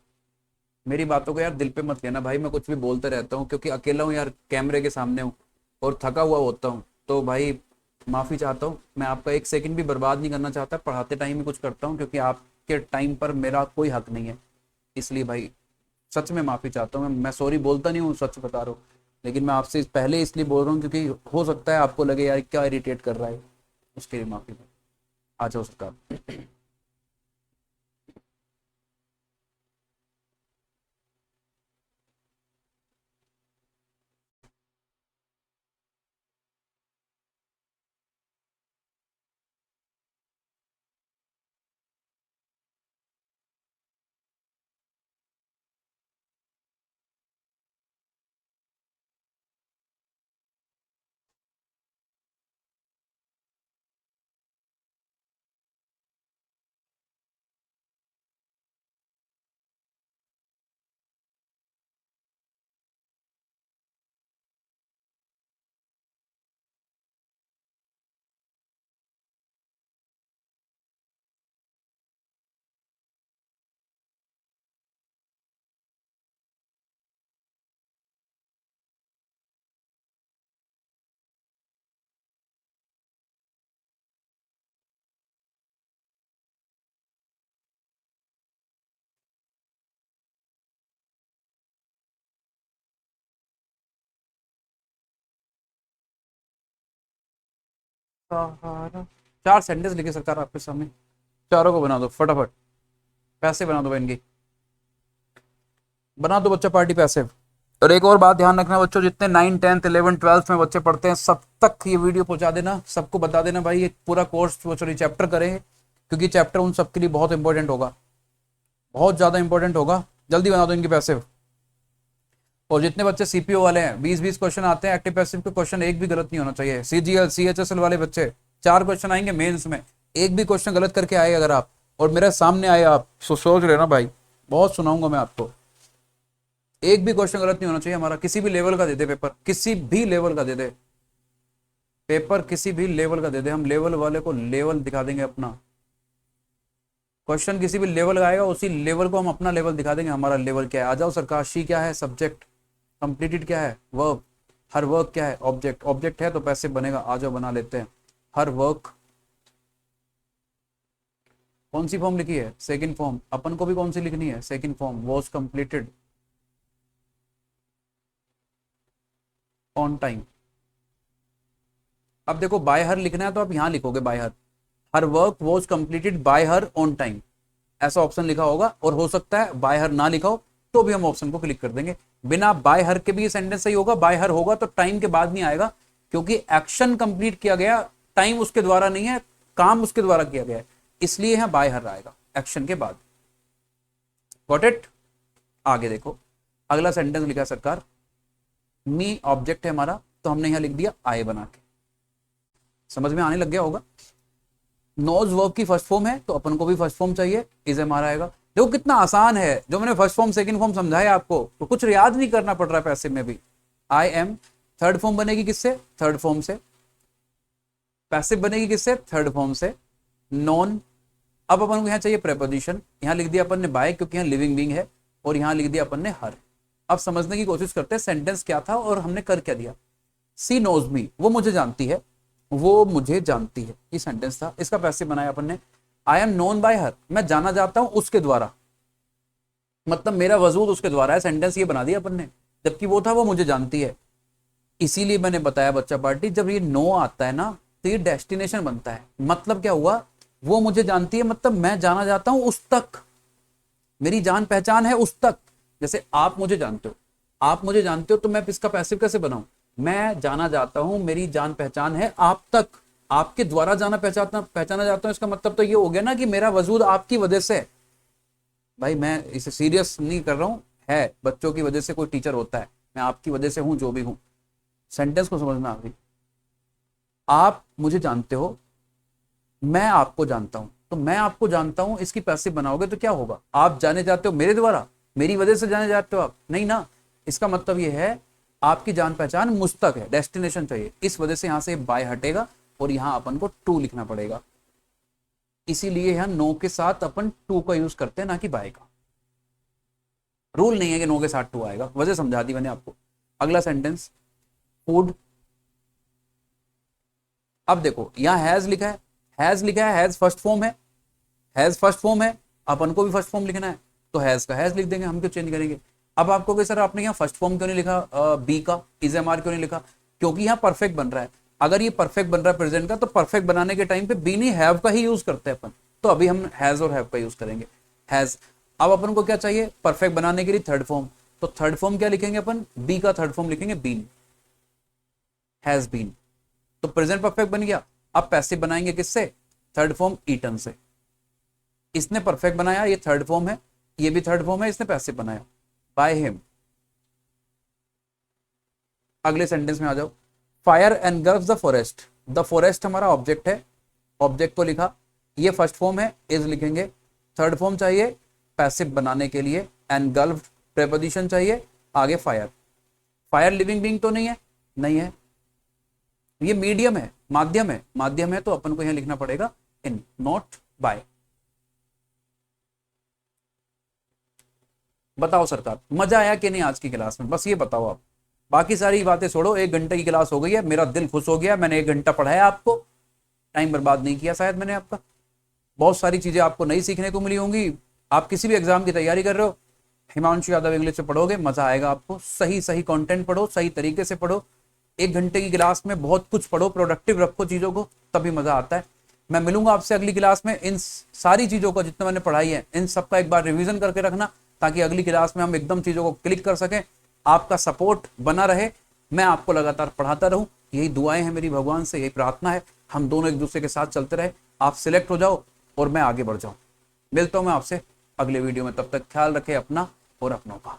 मेरी बातों को यार दिल पे मत लेना भाई, मैं कुछ भी बोलते रहता हूँ क्योंकि अकेला हूँ यार, कैमरे के सामने हूँ और थका हुआ होता हूँ, तो भाई माफ़ी चाहता हूँ। मैं आपका 1 सेकंड भी बर्बाद नहीं करना चाहता, पढ़ाते टाइम ही कुछ करता हूँ, क्योंकि आपके टाइम पर मेरा कोई हक नहीं है। इसलिए भाई सच में माफ़ी चाहता हूँ। मैं सॉरी बोलता नहीं हूँ, सच बता रहा हूँ, लेकिन मैं आपसे पहले इसलिए बोल रहा हूँ क्योंकि हो सकता है आपको लगे यार क्या इरिटेट कर रहा है, उसके लिए माफ़ी। आ जाओ सरकार। सहारा। 4 सेंटेंस लिखे सरकार आपके सामने, चारों को बना दो फटाफट, पैसे बना दो इनकी, बना दो बच्चा पार्टी पैसे। और एक और बात ध्यान रखना बच्चों, जितने 9, 10, 11, 12 में बच्चे पढ़ते हैं सब तक ये वीडियो पहुंचा देना, सबको बता देना भाई ये पूरा कोर्स वो सॉरी चैप्टर करें, क्योंकि चैप्टर उन सबके लिए बहुत इंपॉर्टेंट होगा, बहुत ज़्यादा इंपॉर्टेंट होगा। जल्दी बना दो इनके पैसे। और जितने बच्चे सीपीओ वाले हैं, 20-20 क्वेश्चन आते हैं एक्टिव पैसिव के, क्वेश्चन एक भी गलत नहीं होना चाहिए। सीजीएल सीएचएसएल वाले बच्चे 4 क्वेश्चन आएंगे मेंस में, एक भी क्वेश्चन गलत करके आए अगर आप, और मेरे सामने आए आप, सोच लेना भाई, बहुत सुनाऊंगा मैं आपको। एक भी क्वेश्चन गलत नहीं होना चाहिए हमारा, किसी भी लेवल का दे दे पेपर, किसी भी लेवल का दे दे पेपर, किसी भी लेवल का दे दे, हम लेवल वाले को लेवल दिखा देंगे अपना। क्वेश्चन किसी भी लेवल का आएगा, उसी लेवल को हम अपना लेवल दिखा देंगे, हमारा लेवल क्या है। आ जाओ सरकार। शी क्या है? सब्जेक्ट। कंप्लीटेड क्या है? वर्ब। हर वर्क क्या है? ऑब्जेक्ट। ऑब्जेक्ट है तो पैसे बनेगा, आ जाओ बना लेते हैं। हर वर्क कौन सी फॉर्म लिखी है? Second form. अपन को भी कौन सी लिखनी है? Second form. Was completed on time. अब देखो बाय हर लिखना है तो आप यहां लिखोगे bye her, her work was completed by her on time, ऐसा ऑप्शन लिखा होगा। और हो सकता है बाय हर ना लिखा हो तो भी हम ऑप्शन को क्लिक कर देंगे। बिना बाय हर के भी ये सेंटेंस सही होगा, बाय हर होगा तो टाइम के बाद नहीं आएगा, क्योंकि एक्शन कंप्लीट किया गया, टाइम उसके द्वारा नहीं है, काम उसके द्वारा किया गया है, इसलिए यहां बाय हर आएगा एक्शन के बाद। Got it? आगे देखो, अगला सेंटेंस लिखा सरकार, मी ऑब्जेक्ट है हमारा, तो हमने यहां लिख दिया आई बना के। समझ में आने लग गया होगा। नोज वर्ब की फर्स्ट फॉर्म है तो अपन को भी फर्स्ट फॉर्म चाहिए, इज एम आर आएगा। देखो कितना आसान है, जो मैंने फर्स्ट फॉर्म सेकंड फॉर्म समझाया आपको, तो कुछ याद नहीं करना पड़ रहा है पैसे में भी। आई एम थर्ड फॉर्म बनेगी किससे? थर्ड फॉर्म से। पैसिव बनेगी किससे? थर्ड फॉर्म से। नॉन। अब अपन को यहाँ चाहिए प्रेपोजिशन, यहाँ लिख दिया अपन ने बाय, क्योंकि यहाँ लिविंग बीइंग है, और यहाँ लिख दिया अपन ने हर। अब समझने की कोशिश करते हैं सेंटेंस क्या था और हमने कर क्या दिया। सी नोज मी, वो मुझे जानती है, वो मुझे जानती है, ये सेंटेंस था। इसका पैसिव बनाया अपन ने, आई एम नोन बाय हर, मैं जाना जाता हूं उसके द्वारा, मतलब मेरा वजूद उसके द्वारा है, सेंटेंस ये बना दिया अपन ने, जबकि वो था वो मुझे जानती है। इसीलिए मैंने बताया बच्चा पार्टी, जब ये नो आता है ना तो ये डेस्टिनेशन बनता है। मतलब क्या हुआ? वो मुझे जानती है मतलब मैं जाना जाता हूं उस तक, मेरी जान पहचान है उस तक। जैसे आप मुझे जानते हो, आप मुझे जानते हो, तो मैं इसका पैसिव कैसे बनाऊं? मैं जाना जाता हूं, मेरी जान पहचान है आप तक, आपके द्वारा जाना पहचाना जाता हूं, इसका मतलब तो ये हो गया ना कि मेरा वजूद आपकी वजह से है। भाई मैं इसे सीरियस नहीं कर रहा हूं, है बच्चों की वजह से कोई टीचर होता है, मैं आपकी वजह से हूं जो भी हूं। सेंटेंस को समझना अभी, आप मुझे जानते हो, मैं आपको जानता हूं, तो मैं आपको जानता हूं इसकी पैसिव बनाओगे तो क्या होगा, आप जाने जाते हो मेरे द्वारा, मेरी वजह से जाने जाते हो आप, नहीं ना। इसका मतलब ये है आपकी जान पहचान मुझ तक है, डेस्टिनेशन चाहिए, इस वजह से यहां से बाय हटेगा और यहां अपन को टू लिखना पड़ेगा। इसीलिए यहां नो के साथ अपन टू का यूज करते हैं, ना कि बाय का। रूल नहीं है कि नो के साथ टू आएगा, वजह समझा दी मैंने आपको। अगला सेंटेंस, फूड। अब देखो यहां हैज लिखा है, हैज लिखा है, हैज फर्स्ट फॉर्म है, हैज फर्स्ट फॉर्म है, अपन को भी फर्स्ट फॉर्म लिखना है, तो हैज का हैज लिख देंगे, हम क्यों चेंज करेंगे। अब आपको कि सर आपने यहाँ फर्स्ट फॉर्म क्यों नहीं लिखा, बी का इज एम आर क्यों नहीं लिखा, क्योंकि यहाँ परफेक्ट बन रहा है। अगर ये परफेक्ट बन रहा है प्रेजेंट का, तो परफेक्ट बनाने के टाइम पे बी नहीं हैव का ही यूज करते हैं अपन, तो अभी हम हैज और हैव का यूज करेंगे, हैज। अब अपन को क्या चाहिए, परफेक्ट बनाने के लिए थर्ड फॉर्म, तो थर्ड फॉर्म क्या लिखेंगे अपन, बी का थर्ड फॉर्म लिखेंगे बीन, हैज बीन, तो प्रेजेंट परफेक्ट बन गया। अब पैसिव बनाएंगे किससे, थर्ड फॉर्म ईटन से। इसने परफेक्ट बनाया, ये थर्ड फॉर्म है, ये भी थर्ड फॉर्म है, इसने पैसिव बनाया, बाय हिम। अगले सेंटेंस में आ जाओ, fire engulfs the forest. The forest हमारा ऑब्जेक्ट है, ऑब्जेक्ट को लिखा, ये फर्स्ट फॉर्म है, इज लिखेंगे। थर्ड फॉर्म चाहिए पैसिव बनाने के लिए, एनगल्फ्ड प्रेपोजिशन चाहिए, आगे फायर। फायर लिविंग बीइंग तो नहीं है, नहीं है, ये मीडियम है, माध्यम है, माध्यम है, तो अपन को यहां लिखना पड़ेगा इन, नॉट बाय। बताओ सरकार, मजा आया कि नहीं आज की क्लास में, बस ये बताओ आप, बाकी सारी बातें छोड़ो। 1 घंटे की क्लास हो गई है, मेरा दिल खुश हो गया, मैंने 1 घंटा पढ़ाया आपको, टाइम बर्बाद नहीं किया शायद मैंने आपका। बहुत सारी चीजें आपको नई सीखने को मिली होंगी। आप किसी भी एग्जाम की तैयारी कर रहे हो, हिमांशु यादव इंग्लिश से पढ़ोगे, मजा आएगा आपको। सही सही कंटेंट पढ़ो, सही तरीके से पढ़ो, 1 घंटे की क्लास में बहुत कुछ पढ़ो, प्रोडक्टिव रखो चीजों को, तभी मजा आता है। मैं मिलूंगा आपसे अगली क्लास में, इन सारी चीजों को जितना मैंने पढ़ाई है, इन सबका एक बार रिवीजन करके रखना, ताकि अगली क्लास में हम एकदम चीजों को क्लिक कर सकें। आपका सपोर्ट बना रहे, मैं आपको लगातार पढ़ाता रहूं, यही दुआएं हैं मेरी भगवान से, यही प्रार्थना है, हम दोनों एक दूसरे के साथ चलते रहे, आप सिलेक्ट हो जाओ और मैं आगे बढ़ जाऊं। मिलता हूं मैं आपसे अगले वीडियो में, तब तक ख्याल रखें अपना और अपनों का।